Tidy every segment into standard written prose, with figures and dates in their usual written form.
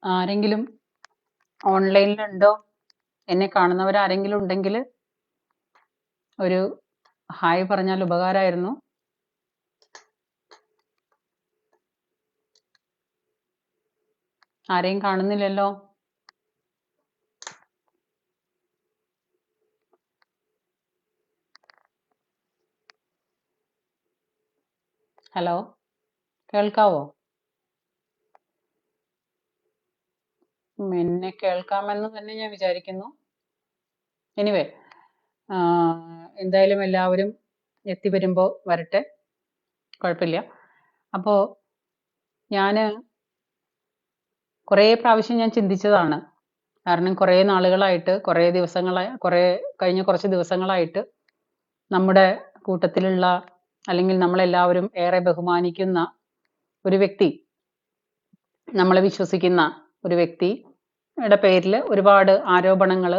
ആരെങ്കിലും ഓൺലൈനിലുണ്ടോ? എന്നെ കാണുന്നവരാരെങ്കിലും ഉണ്ടെങ്കിൽ ഒരു ഹായ് പറഞ്ഞാൽ ഉപകാരമായിരുന്നു. ആരെയും കാണുന്നില്ലല്ലോ. ഹലോ, കേൾക്കാവോ? എന്നെ കേൾക്കാമെന്ന് തന്നെ ഞാൻ വിചാരിക്കുന്നു. എനിവേ, എന്തായാലും എല്ലാവരും എത്തിവരുമ്പോൾ വരട്ടെ, കുഴപ്പമില്ല. അപ്പോൾ ഞാൻ കുറേ പ്രാവശ്യം ഞാൻ ചിന്തിച്ചതാണ്. കാരണം കുറേ നാളുകളായിട്ട്, കഴിഞ്ഞ കുറച്ച് ദിവസങ്ങളായിട്ട് നമ്മുടെ കൂട്ടത്തിലുള്ള, അല്ലെങ്കിൽ നമ്മളെല്ലാവരും ഏറെ ബഹുമാനിക്കുന്ന ഒരു വ്യക്തി, നമ്മളെ വിശ്വസിക്കുന്ന ഒരു വ്യക്തിയുടെ പേരിൽ ഒരുപാട് ആരോപണങ്ങൾ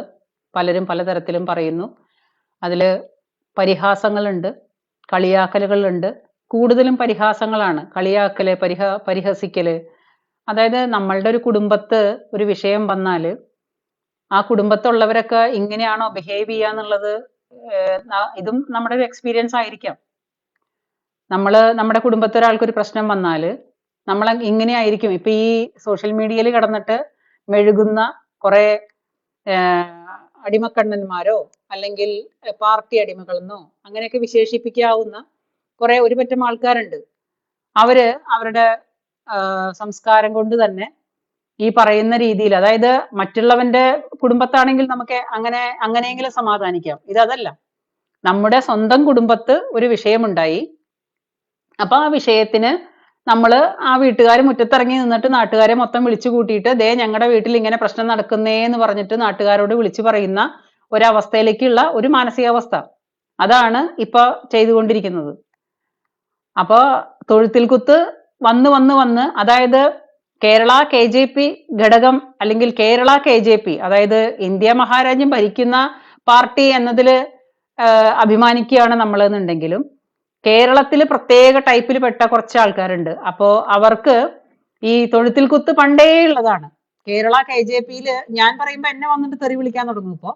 പലരും പലതരത്തിലും പറയുന്നു. അതിൽ പരിഹാസങ്ങളുണ്ട്, കളിയാക്കലുകളുണ്ട്. കൂടുതലും പരിഹാസങ്ങളാണ്. കളിയാക്കല്, പരിഹസിക്കല്. അതായത് നമ്മളുടെ ഒരു കുടുംബത്ത് ഒരു വിഷയം വന്നാൽ ആ കുടുംബത്തുള്ളവരൊക്കെ ഇങ്ങനെയാണോ ബിഹേവ് ചെയ്യുക എന്നുള്ളത്, ഇതും നമ്മുടെ ഒരു എക്സ്പീരിയൻസ് ആയിരിക്കാം. നമ്മുടെ കുടുംബത്തിൽ ഒരാൾക്കൊരു പ്രശ്നം വന്നാൽ നമ്മൾ ഇങ്ങനെയായിരിക്കും. ഇപ്പൊ ഈ സോഷ്യൽ മീഡിയയിൽ കിടന്നിട്ട് മെഴുകുന്ന കുറെ അടിമക്കണ്ണന്മാരോ അല്ലെങ്കിൽ പാർട്ടി അടിമകളെന്നോ അങ്ങനെയൊക്കെ വിശേഷിപ്പിക്കാവുന്ന കുറെ ഒരു പറ്റം ആൾക്കാരുണ്ട്. അവര് അവരുടെ സംസ്കാരം കൊണ്ട് തന്നെ ഈ പറയുന്ന രീതിയിൽ, അതായത് മറ്റുള്ളവന്റെ കുടുംബത്താണെങ്കിൽ നമുക്ക് അങ്ങനെയെങ്കിലും സമാധാനിക്കാം. ഇതല്ല. നമ്മുടെ സ്വന്തം കുടുംബത്ത് ഒരു വിഷയമുണ്ടായി. അപ്പൊ ആ വിഷയത്തിന് ആ വീട്ടുകാർ മുറ്റത്തിറങ്ങി നിന്നിട്ട് നാട്ടുകാരെ മൊത്തം വിളിച്ചു കൂട്ടിയിട്ട് ദേ ഞങ്ങളുടെ വീട്ടിൽ ഇങ്ങനെ പ്രശ്നം നടക്കുന്നേ എന്ന് പറഞ്ഞിട്ട് നാട്ടുകാരോട് വിളിച്ചു പറയുന്ന ഒരവസ്ഥയിലേക്കുള്ള ഒരു മാനസികാവസ്ഥ, അതാണ് ഇപ്പൊ ചെയ്തുകൊണ്ടിരിക്കുന്നത്. അപ്പൊ തൊഴുത്തിൽ കുത്ത് വന്ന് അതായത് കേരള KJP ഘടകം, അല്ലെങ്കിൽ കേരള KJP, അതായത് ഇന്ത്യ മഹാരാജ്യം ഭരിക്കുന്ന പാർട്ടി എന്നതിൽ അഭിമാനിക്കുകയാണ് നമ്മൾ എന്നുണ്ടെങ്കിലും കേരളത്തിൽ പ്രത്യേക ടൈപ്പിൽ പെട്ട കുറച്ച് ആൾക്കാരുണ്ട്. അപ്പോ അവർക്ക് ഈ തൊഴുത്തിൽ കുത്ത് പണ്ടേ ഉള്ളതാണ്. കേരള KJPയിൽ ഞാൻ പറയുമ്പോ എന്നെ വന്നിട്ട് തെറി വിളിക്കാൻ തുടങ്ങും. ഇപ്പോ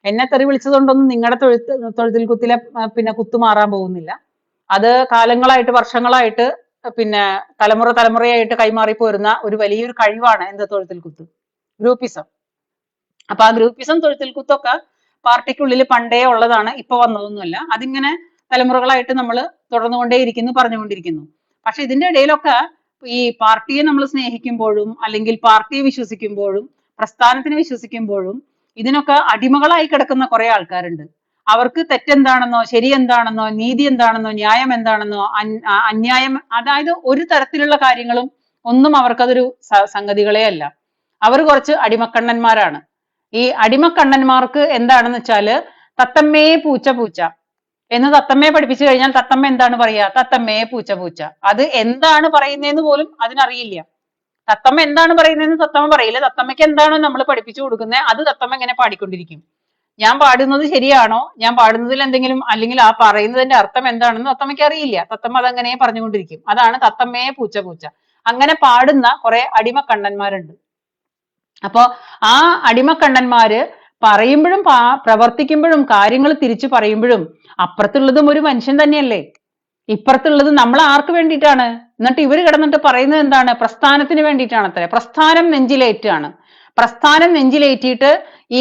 എന്നെ തെറി വിളിച്ചതുകൊണ്ടൊന്നും നിങ്ങളുടെ തൊഴുത്തിൽ കുത്തിലെ പിന്നെ കുത്തു മാറാൻ പോകുന്നില്ല. അത് കാലങ്ങളായിട്ട്, വർഷങ്ങളായിട്ട്, പിന്നെ തലമുറയായിട്ട് കൈമാറി പോരുന്ന ഒരു വലിയൊരു കഴിവാണ് എന്ത് തൊഴുത്തിൽ കുത്ത്, ഗ്രൂപ്പിസം. അപ്പൊ ആ ഗ്രൂപ്പിസം, തൊഴുത്തിൽ കുത്തൊക്കെ പാർട്ടിക്കുള്ളിൽ പണ്ടേ ഉള്ളതാണ്, ഇപ്പൊ വന്നതൊന്നുമല്ല. അതിങ്ങനെ തലമുറകളായിട്ട് നമ്മൾ തുടർന്നുകൊണ്ടേയിരിക്കുന്നു, പറഞ്ഞുകൊണ്ടിരിക്കുന്നു. പക്ഷെ ഇതിന്റെ ഇടയിലൊക്കെ ഈ പാർട്ടിയെ നമ്മൾ സ്നേഹിക്കുമ്പോഴും അല്ലെങ്കിൽ പാർട്ടിയെ വിശ്വസിക്കുമ്പോഴും പ്രസ്ഥാനത്തിനെ വിശ്വസിക്കുമ്പോഴും ഇതിനൊക്കെ അടിമകളായി കിടക്കുന്ന കുറെ ആൾക്കാരുണ്ട്. അവർക്ക് തെറ്റെന്താണെന്നോ ശരി എന്താണെന്നോ നീതി എന്താണെന്നോ ന്യായം എന്താണെന്നോ അന്യായം, അതായത് ഒരു തരത്തിലുള്ള കാര്യങ്ങളും ഒന്നും അവർക്കതൊരു സംഗതികളേ അല്ല. അവർ കുറച്ച് അടിമക്കണ്ണന്മാരാണ്. ഈ അടിമക്കണ്ണന്മാർക്ക് എന്താണെന്ന് വെച്ചാല് തത്തമ്മേ പൂച്ച പൂച്ച എന്ന് തത്തമ്മയെ പഠിപ്പിച്ചു കഴിഞ്ഞാൽ തത്തമ്മ എന്താണ് പറയാ? തത്തമ്മേ പൂച്ച പൂച്ച. അത് എന്താണ് പറയുന്നതെന്ന് പോലും അതിനറിയില്ല. തത്തമ്മ എന്താണ് പറയുന്നതെന്ന് തത്തമ്മ പറയില്ല. തത്തമ്മയ്ക്ക് എന്താണോ നമ്മൾ പഠിപ്പിച്ചു കൊടുക്കുന്നത് അത് തത്തമ്മ ഇങ്ങനെ പാടിക്കൊണ്ടിരിക്കും. ഞാൻ പാടുന്നത് ശരിയാണോ, ഞാൻ പാടുന്നതിൽ എന്തെങ്കിലും, അല്ലെങ്കിൽ ആ പറയുന്നതിന്റെ അർത്ഥം എന്താണെന്ന് തത്തമ്മയ്ക്ക് അറിയില്ല. തത്തമ്മ അതങ്ങനെ പറഞ്ഞുകൊണ്ടിരിക്കും. അതാണ് തത്തമ്മയെ പൂച്ച പൂച്ച. അങ്ങനെ പാടുന്ന കുറെ അടിമക്കണ്ണന്മാരുണ്ട്. അപ്പോ ആ അടിമക്കണ്ണന്മാര് പറയുമ്പോഴും പ്രവർത്തിക്കുമ്പോഴും കാര്യങ്ങൾ തിരിച്ചു പറയുമ്പോഴും അപ്പുറത്തുള്ളതും ഒരു മനുഷ്യൻ തന്നെയല്ലേ. ഇപ്പുറത്തുള്ളത് നമ്മൾ ആർക്ക് വേണ്ടിയിട്ടാണ്? എന്നിട്ട് ഇവര് കിടന്നിട്ട് പറയുന്നത് എന്താണ്? പ്രസ്ഥാനത്തിന് വേണ്ടിയിട്ടാണ് അത്ര. പ്രസ്ഥാനം നെഞ്ചിലേറ്റാണ്. പ്രസ്ഥാനം നെഞ്ചിലേറ്റിയിട്ട്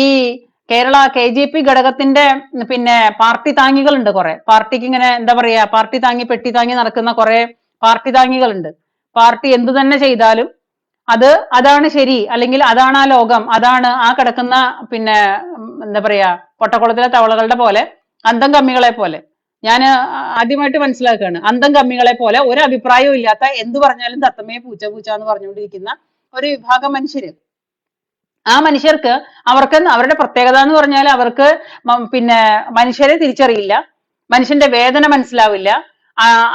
ഈ കേരള KJP ഘടകത്തിന്റെ പിന്നെ പാർട്ടി താങ്ങികളുണ്ട് കുറെ. പാർട്ടിക്ക് ഇങ്ങനെ എന്താ പറയാ, പാർട്ടി താങ്ങി പെട്ടി താങ്ങി നടക്കുന്ന കുറെ പാർട്ടി താങ്ങികളുണ്ട്. പാർട്ടി എന്തു തന്നെ ചെയ്താലും അതാണ് ശരി, അല്ലെങ്കിൽ അതാണ് ആ ലോകം, അതാണ് ആ കിടക്കുന്ന പിന്നെ എന്താ പറയാ പൊട്ടക്കുളത്തിലെ തവളകളുടെ പോലെ, അന്തം കമ്മികളെ പോലെ. ഞാൻ ആദ്യമായിട്ട് മനസ്സിലാക്കുകയാണ്. അന്തം കമ്മികളെ പോലെ ഒരു അഭിപ്രായവും ഇല്ലാത്ത, എന്തു പറഞ്ഞാലും തത്തമ്മയെ പൂച്ച പൂച്ച എന്ന് പറഞ്ഞുകൊണ്ടിരിക്കുന്ന ഒരു വിഭാഗം മനുഷ്യര്. ആ മനുഷ്യർക്ക് അവരുടെ പ്രത്യേകത എന്ന് പറഞ്ഞാൽ അവർക്ക് പിന്നെ മനുഷ്യരെ തിരിച്ചറിയില്ല, മനുഷ്യന്റെ വേദന മനസ്സിലാവില്ല.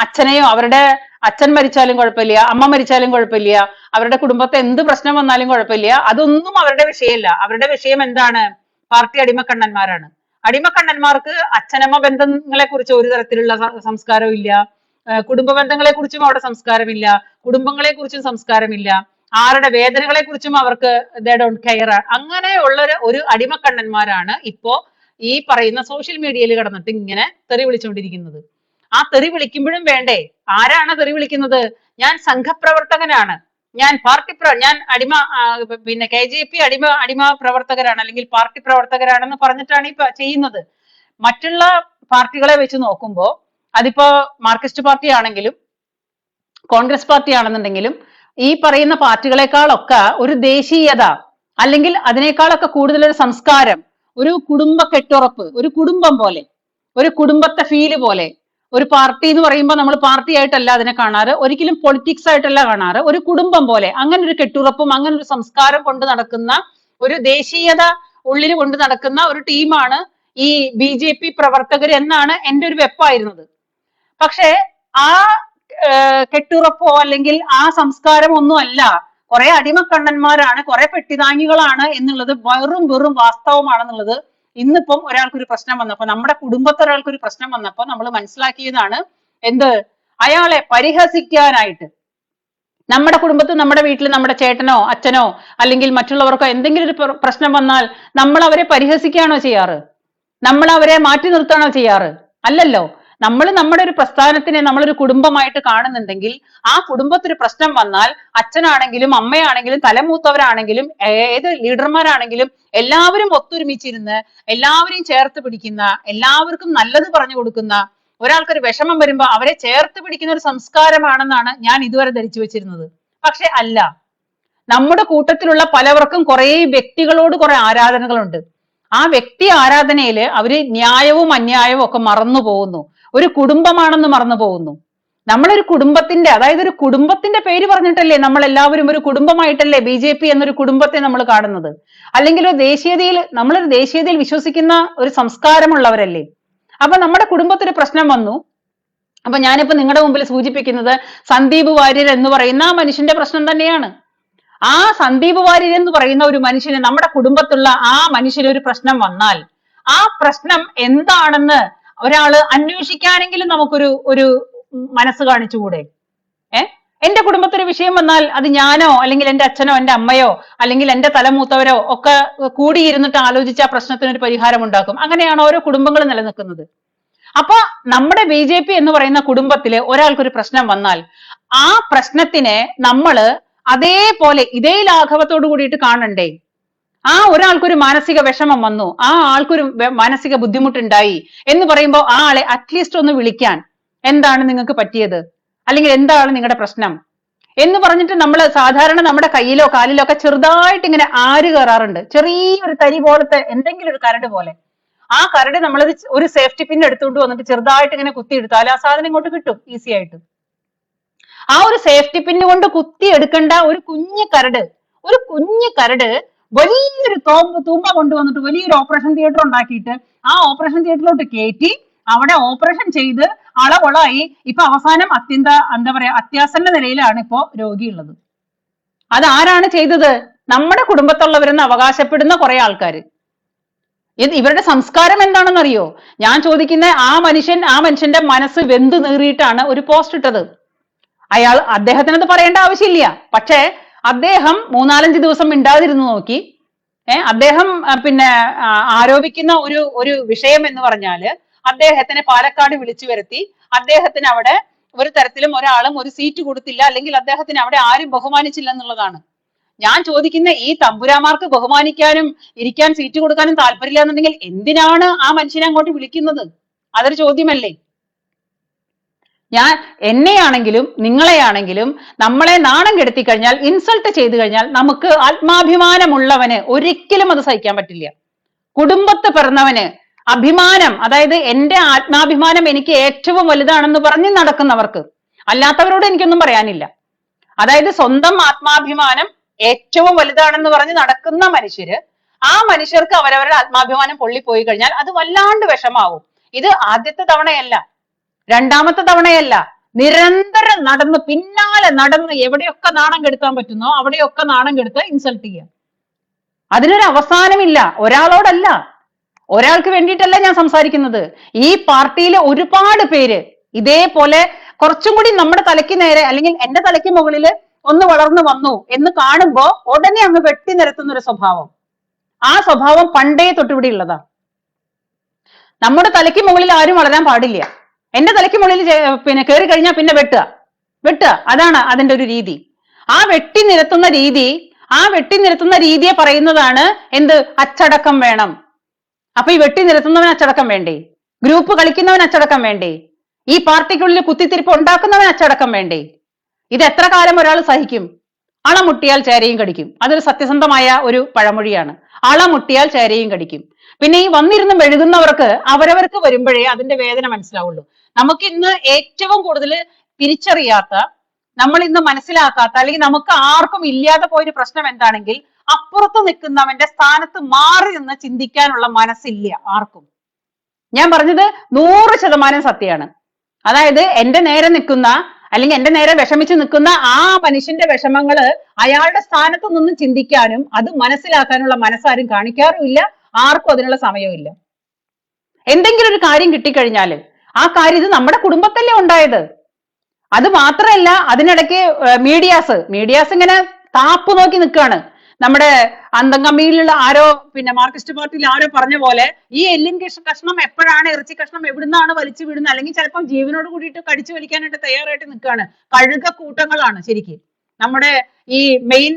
അച്ഛനെയോ, അവരുടെ അച്ഛൻ മരിച്ചാലും കുഴപ്പമില്ല, അമ്മ മരിച്ചാലും കുഴപ്പമില്ല, അവരുടെ കുടുംബത്തെ എന്ത് പ്രശ്നം വന്നാലും കുഴപ്പമില്ല, അതൊന്നും അവരുടെ വിഷയമല്ല. അവരുടെ വിഷയം എന്താണ്? പാർട്ടി അടിമക്കണ്ണന്മാരാണ്. അടിമക്കണ്ണന്മാർക്ക് അച്ഛനമ്മ ബന്ധങ്ങളെ കുറിച്ച് ഒരു തരത്തിലുള്ള സംസ്കാരവും ഇല്ല, കുടുംബ ബന്ധങ്ങളെ കുറിച്ചും അവിടെ സംസ്കാരമില്ല, കുടുംബങ്ങളെ കുറിച്ചും സംസ്കാരമില്ല, ആരുടെ വേദനകളെ കുറിച്ചും അവർക്ക് ദേ ഡോണ്ട് കെയർ. അങ്ങനെയുള്ള ഒരു അടിമക്കണ്ണന്മാരാണ് ഇപ്പോ ഈ പറയുന്ന സോഷ്യൽ മീഡിയയിൽ കിടന്നിട്ട് ഇങ്ങനെ തെറി വിളിച്ചുകൊണ്ടിരിക്കുന്നത്. ആ തെറി വിളിക്കുമ്പോഴും വേണ്ടേ, ആരാണ് തെറി വിളിക്കുന്നത്? ഞാൻ സംഘപ്രവർത്തകനാണ്, ഞാൻ ഞാൻ അടിമ പിന്നെ KJP അടിമ പ്രവർത്തകരാണ് അല്ലെങ്കിൽ പാർട്ടി പ്രവർത്തകരാണെന്ന് പറഞ്ഞിട്ടാണ് ഇപ്പൊ ചെയ്യുന്നത്. മറ്റുള്ള പാർട്ടികളെ വെച്ച് നോക്കുമ്പോൾ അതിപ്പോ മാർക്സിസ്റ്റ് പാർട്ടി ആണെങ്കിലും കോൺഗ്രസ് പാർട്ടി ആണെന്നുണ്ടെങ്കിലും ഈ പറയുന്ന പാർട്ടികളെക്കാളൊക്കെ ഒരു ദേശീയത അല്ലെങ്കിൽ അതിനേക്കാളൊക്കെ കൂടുതൽ ഒരു സംസ്കാരം, ഒരു കുടുംബ കെട്ടുറപ്പ്, ഒരു കുടുംബം പോലെ, ഒരു കുടുംബത്തെ ഫീല് പോലെ. ഒരു പാർട്ടി എന്ന് പറയുമ്പോൾ നമ്മൾ പാർട്ടി ആയിട്ടല്ല അതിനെ കാണാറ്, ഒരിക്കലും പൊളിറ്റിക്സ് ആയിട്ടല്ല കാണാറ്, ഒരു കുടുംബം പോലെ. അങ്ങനെ ഒരു കെട്ടുറപ്പും അങ്ങനെ ഒരു സംസ്കാരം കൊണ്ട് നടക്കുന്ന, ഒരു ദേശീയത ഉള്ളിൽ കൊണ്ട് നടക്കുന്ന ഒരു ടീമാണ് ഈ BJP പ്രവർത്തകർ എന്നാണ് എൻ്റെ ഒരു വെപ്പായിരുന്നത്. പക്ഷെ ആ കെട്ടുറപ്പോ അല്ലെങ്കിൽ ആ സംസ്കാരം ഒന്നും അല്ല, കുറെ അടിമക്കണ്ണന്മാരാണ്, കുറെ പെട്ടിതാങ്ങികളാണ് എന്നുള്ളത് വെറും വാസ്തവമാണെന്നുള്ളത് ഇന്നിപ്പം ഒരാൾക്കൊരു പ്രശ്നം വന്നപ്പോ, നമ്മുടെ കുടുംബത്തിൽ ഒരാൾക്കൊരു പ്രശ്നം വന്നപ്പോ നമ്മൾ മനസ്സിലാക്കിയതാണ്. എന്ത്? അയാളെ പരിഹസിക്കാനായിട്ട് നമ്മുടെ കുടുംബത്തിൽ, നമ്മുടെ വീട്ടിൽ നമ്മുടെ ചേട്ടനോ അച്ഛനോ അല്ലെങ്കിൽ മറ്റുള്ളവർക്കോ എന്തെങ്കിലും ഒരു പ്രശ്നം വന്നാൽ നമ്മൾ അവരെ പരിഹസിക്കുകയാണോ ചെയ്യാറ്? നമ്മൾ അവരെ മാറ്റി നിർത്താണോ ചെയ്യാറ്? അല്ലല്ലോ. നമ്മൾ നമ്മുടെ ഒരു പ്രസ്ഥാനത്തിനെ നമ്മളൊരു കുടുംബമായിട്ട് കാണുന്നുണ്ടെങ്കിൽ ആ കുടുംബത്തിന് പ്രശ്നം വന്നാൽ അച്ഛനാണെങ്കിലും അമ്മയാണെങ്കിലും തലമൂത്തവരാണെങ്കിലും ഏത് ലീഡർമാരാണെങ്കിലും എല്ലാവരും ഒത്തൊരുമിച്ചിരുന്ന് എല്ലാവരെയും ചേർത്ത് പിടിക്കുന്ന, എല്ലാവർക്കും നല്ലത് പറഞ്ഞു കൊടുക്കുന്ന, ഒരാൾക്കൊരു വിഷമം വരുമ്പോ അവരെ ചേർത്ത് പിടിക്കുന്ന ഒരു സംസ്കാരമാണെന്നാണ് ഞാൻ ഇതുവരെ ധരിച്ചു വെച്ചിരുന്നത്. പക്ഷെ അല്ല. നമ്മുടെ കൂട്ടത്തിലുള്ള പലവർക്കും കുറെ വ്യക്തികളോട് കുറെ ആരാധനകളുണ്ട്. ആ വ്യക്തി ആരാധനയില് അവര് ന്യായവും അന്യായവും ഒക്കെ മറന്നു പോകുന്നു. ഒരു കുടുംബമാണെന്ന് മറന്നു പോകുന്നു. നമ്മളൊരു കുടുംബത്തിന്റെ, അതായത് ഒരു കുടുംബത്തിന്റെ പേര് പറഞ്ഞിട്ടല്ലേ നമ്മൾ എല്ലാവരും ഒരു കുടുംബമായിട്ടല്ലേ BJP എന്നൊരു കുടുംബത്തെ നമ്മൾ കാണുന്നത്. അല്ലെങ്കിൽ ഒരു ദേശീയതയിൽ, നമ്മളൊരു ദേശീയതയിൽ വിശ്വസിക്കുന്ന ഒരു സംസ്കാരമുള്ളവരല്ലേ. അപ്പൊ നമ്മുടെ കുടുംബത്തിന് പ്രശ്നം വന്നു. അപ്പൊ ഞാനിപ്പോ നിങ്ങളുടെ മുമ്പിൽ സൂചിപ്പിക്കുന്നത് സന്ദീപ് വാര്യർ എന്ന് പറയുന്ന ആ മനുഷ്യന്റെ പ്രശ്നം തന്നെയാണ്. ആ സന്ദീപ് വാര്യർ എന്ന് പറയുന്ന ഒരു മനുഷ്യന്, നമ്മുടെ കുടുംബത്തുള്ള ആ മനുഷ്യന് ഒരു പ്രശ്നം വന്നാൽ ആ പ്രശ്നം എന്താണെന്ന് ഒരാള് അന്വേഷിക്കാനെങ്കിലും നമുക്കൊരു മനസ്സ് കാണിച്ചുകൂടെ? എന്റെ കുടുംബത്തൊരു വിഷയം വന്നാൽ അത് ഞാനോ അല്ലെങ്കിൽ എന്റെ അച്ഛനോ എന്റെ അമ്മയോ അല്ലെങ്കിൽ എന്റെ തലമൂത്തവരോ ഒക്കെ കൂടിയിരുന്നിട്ട് ആലോചിച്ച് ആ പ്രശ്നത്തിനൊരു പരിഹാരം ഉണ്ടാക്കും. അങ്ങനെയാണ് ഓരോ കുടുംബങ്ങളും നിലനിൽക്കുന്നത്. അപ്പൊ നമ്മുടെ BJP എന്ന് പറയുന്ന കുടുംബത്തില് ഒരാൾക്കൊരു പ്രശ്നം വന്നാൽ ആ പ്രശ്നത്തിനെ നമ്മള് അതേപോലെ ഇതേ ലാഘവത്തോടു കൂടിയിട്ട് കാണണ്ടേ? ആ ഒരാൾക്കൊരു മാനസിക വിഷമം വന്നു, ആ ആൾക്കൊരു മാനസിക ബുദ്ധിമുട്ടുണ്ടായി എന്ന് പറയുമ്പോൾ ആ ആളെ അറ്റ്ലീസ്റ്റ് ഒന്ന് വിളിക്കാൻ, എന്താണ് നിങ്ങൾക്ക് പറ്റിയത് അല്ലെങ്കിൽ എന്താണ് നിങ്ങളുടെ പ്രശ്നം എന്ന് പറഞ്ഞിട്ട് നമ്മൾ സാധാരണ നമ്മുടെ കയ്യിലോ കാലിലോ ഒക്കെ ചെറുതായിട്ട് ഇങ്ങനെ ആര് കയറാറുണ്ട്, ചെറിയൊരു തരി പോലത്തെ എന്തെങ്കിലും ഒരു കരട് പോലെ. ആ കരട് നമ്മൾ ഒരു സേഫ്റ്റി പിൻ എടുത്തുകൊണ്ട് വന്നിട്ട് ചെറുതായിട്ട് ഇങ്ങനെ കുത്തിയെടുത്താൽ ആ സാധനം ഇങ്ങോട്ട് കിട്ടും ഈസി ആയിട്ട്. ആ ഒരു സേഫ്റ്റി പിന്ന് കൊണ്ട് കുത്തി എടുക്കേണ്ട ഒരു കുഞ്ഞു കരട് വലിയൊരു തൂമ്പ കൊണ്ടുവന്നിട്ട് വലിയൊരു ഓപ്പറേഷൻ തിയേറ്റർ ഉണ്ടാക്കിയിട്ട് ആ ഓപ്പറേഷൻ തിയേറ്ററിലോട്ട് കയറ്റി അവിടെ ഓപ്പറേഷൻ ചെയ്ത് അളവൊളായി ഇപ്പൊ അവസാനം അത്യാസന്ന നിലയിലാണ് ഇപ്പോ രോഗിയുള്ളത്. അതാരാണ് ചെയ്തത്? നമ്മുടെ കുടുംബത്തുള്ളവരെന്ന് അവകാശപ്പെടുന്ന കുറെ ആൾക്കാർ. ഇവരുടെ സംസ്കാരം എന്താണെന്നറിയോ? ഞാൻ ചോദിക്കുന്ന ആ മനുഷ്യന്റെ മനസ്സ് വെന്തു നീറിയിട്ടാണ് ഒരു പോസ്റ്റ് ഇട്ടത്. അദ്ദേഹത്തിനത് പറയേണ്ട ആവശ്യമില്ല. പക്ഷേ അദ്ദേഹം 3-4 ദിവസം മിണ്ടാതിരുന്നു നോക്കി. അദ്ദേഹം ആരോപിക്കുന്ന ഒരു വിഷയം എന്ന് പറഞ്ഞാല് അദ്ദേഹത്തിനെ പാലക്കാട് വിളിച്ചു വരുത്തി അദ്ദേഹത്തിന് അവിടെ ഒരു തരത്തിലും ഒരാളും ഒരു സീറ്റ് കൊടുത്തില്ല, അല്ലെങ്കിൽ അദ്ദേഹത്തിന് അവിടെ ആരും ബഹുമാനിച്ചില്ല എന്നുള്ളതാണ്. ഞാൻ ചോദിക്കുന്ന ഈ തമ്പുരാമാർക്ക് ബഹുമാനിക്കാനും ഇരിക്കാൻ സീറ്റ് കൊടുക്കാനും താല്പര്യമില്ല എന്നുണ്ടെങ്കിൽ എന്തിനാണ് ആ മനുഷ്യനെ അങ്ങോട്ട് വിളിക്കുന്നത്? അതൊരു ചോദ്യമല്ലേ? എന്നെയാണെങ്കിലും നിങ്ങളെയാണെങ്കിലും നമ്മളെ നാണം കെടുത്തി കഴിഞ്ഞാൽ, ഇൻസൾട്ട് ചെയ്തു കഴിഞ്ഞാൽ നമുക്ക് ആത്മാഭിമാനമുള്ളവന് ഒരിക്കലും അത് സഹിക്കാൻ പറ്റില്ല. കുടുംബത്ത് പിറന്നവന് അഭിമാനം, അതായത് എന്റെ ആത്മാഭിമാനം എനിക്ക് ഏറ്റവും വലുതാണെന്ന് പറഞ്ഞ് നടക്കുന്നവർക്ക്, അല്ലാത്തവരോട് എനിക്കൊന്നും പറയാനില്ല. അതായത് സ്വന്തം ആത്മാഭിമാനം ഏറ്റവും വലുതാണെന്ന് പറഞ്ഞ് നടക്കുന്ന ആ മനുഷ്യർക്ക് അവരവരുടെ ആത്മാഭിമാനം പൊള്ളിപ്പോയി കഴിഞ്ഞാൽ അത് വല്ലാണ്ട് വിഷമാവും. ഇത് ആദ്യത്തെ തവണയല്ല, രണ്ടാമത്തെ തവണയല്ല, നിരന്തരം പിന്നാലെ നടന്ന് എവിടെയൊക്കെ നാണം കെടുത്താൻ പറ്റുന്നോ അവിടെയൊക്കെ നാണം കെടുത്ത് ഇൻസൾട്ട് ചെയ്യുക. അതിനൊരു അവസാനമില്ല. ഒരാളോടല്ല, ഒരാൾക്ക് വേണ്ടിയിട്ടല്ല ഞാൻ സംസാരിക്കുന്നത്. ഈ പാർട്ടിയിലെ ഒരുപാട് പേര് ഇതേപോലെ കുറച്ചും കൂടി നമ്മുടെ തലയ്ക്ക് നേരെ അല്ലെങ്കിൽ എന്റെ തലയ്ക്ക് മുകളിൽ ഒന്ന് വളർന്നു വന്നു എന്ന് കാണുമ്പോ ഉടനെ അങ്ങ് വെട്ടി നിരത്തുന്ന ഒരു സ്വഭാവം, ആ സ്വഭാവം പണ്ടേ തൊട്ടിവിടെ ഉള്ളതാ. നമ്മുടെ തലയ്ക്ക് മുകളിൽ ആരും വളരാൻ പാടില്ല. എന്റെ തലയ്ക്ക് മുകളിൽ പിന്നെ കയറി കഴിഞ്ഞാൽ പിന്നെ വെട്ടുക, അതാണ് അതിന്റെ ഒരു രീതി. ആ വെട്ടി നിരത്തുന്ന രീതിയെ പറയുന്നതാണ് എന്ത്? അച്ചടക്കം വേണം. അപ്പൊ ഈ വെട്ടി നിരത്തുന്നവൻ അച്ചടക്കം വേണ്ടേ? ഗ്രൂപ്പ് കളിക്കുന്നവൻ അച്ചടക്കം വേണ്ടേ? ഈ പാർട്ടിക്കുള്ളിൽ കുത്തിത്തിരിപ്പ് ഉണ്ടാക്കുന്നവൻ അച്ചടക്കം വേണ്ടേ? ഇത് എത്ര കാലം ഒരാൾ സഹിക്കും? അളമുട്ടിയാൽ ചേരയും കടിക്കും. അതൊരു സത്യസന്ധമായ ഒരു പഴമൊഴിയാണ്. അളമുട്ടിയാൽ ചേരയും കടിക്കും. പിന്നെ ഈ വന്നിരുന്ന് മെഴുകുന്നവർക്ക് അവരവർക്ക് വരുമ്പോഴേ അതിന്റെ വേദന മനസ്സിലാവുള്ളൂ. നമുക്ക് ഇന്ന് ഏറ്റവും കൂടുതൽ തിരിച്ചറിയാത്ത, നമ്മൾ ഇന്ന് മനസ്സിലാക്കാത്ത, അല്ലെങ്കിൽ നമുക്ക് ആർക്കും ഇല്ലാതെ പോയൊരു പ്രശ്നം എന്താണെങ്കിൽ, അപ്പുറത്ത് നിൽക്കുന്നവന്റെ സ്ഥാനത്ത് മാറി നിന്ന് ചിന്തിക്കാനുള്ള മനസ്സില്ല ആർക്കും. ഞാൻ പറഞ്ഞത് 100% സത്യമാണ്. അതായത് എന്റെ നേരെ നിൽക്കുന്ന, അല്ലെങ്കിൽ എന്റെ നേരെ വിഷമിച്ച് നിൽക്കുന്ന ആ മനുഷ്യന്റെ വിഷമങ്ങള് അയാളുടെ സ്ഥാനത്ത് നിന്ന് ചിന്തിക്കാനും അത് മനസ്സിലാക്കാനുള്ള മനസ്സാരും കാണിക്കാറുമില്ല. ആർക്കും അതിനുള്ള സമയമില്ല. എന്തെങ്കിലും ഒരു കാര്യം കിട്ടിക്കഴിഞ്ഞാല് ആ കാര്യം ഇത് നമ്മുടെ കുടുംബത്തല്ലേ ഉണ്ടായത്. അത് മാത്രമല്ല, അതിനിടയ്ക്ക് മീഡിയാസ് ഇങ്ങനെ താപ്പ് നോക്കി നിൽക്കുകയാണ്. നമ്മുടെ അന്തംകമ്മിയിലുള്ള ആരോ, പിന്നെ മാർക്സിസ്റ്റ് പാർട്ടിയിൽ ആരോ പറഞ്ഞ പോലെ, ഈ എല്ലിൻ കഷ്ണം എപ്പോഴാണ്, ഇറച്ചി കഷ്ണം എവിടുന്നാണ് വലിച്ചു വിടുന്നത്, അല്ലെങ്കിൽ ചിലപ്പം ജീവനോട് കൂടിയിട്ട് കടിച്ചു വലിക്കാനായിട്ട് തയ്യാറായിട്ട് നിൽക്കുകയാണ്. കഴുക കൂട്ടങ്ങളാണ് ശരിക്കും നമ്മുടെ ഈ മെയിൻ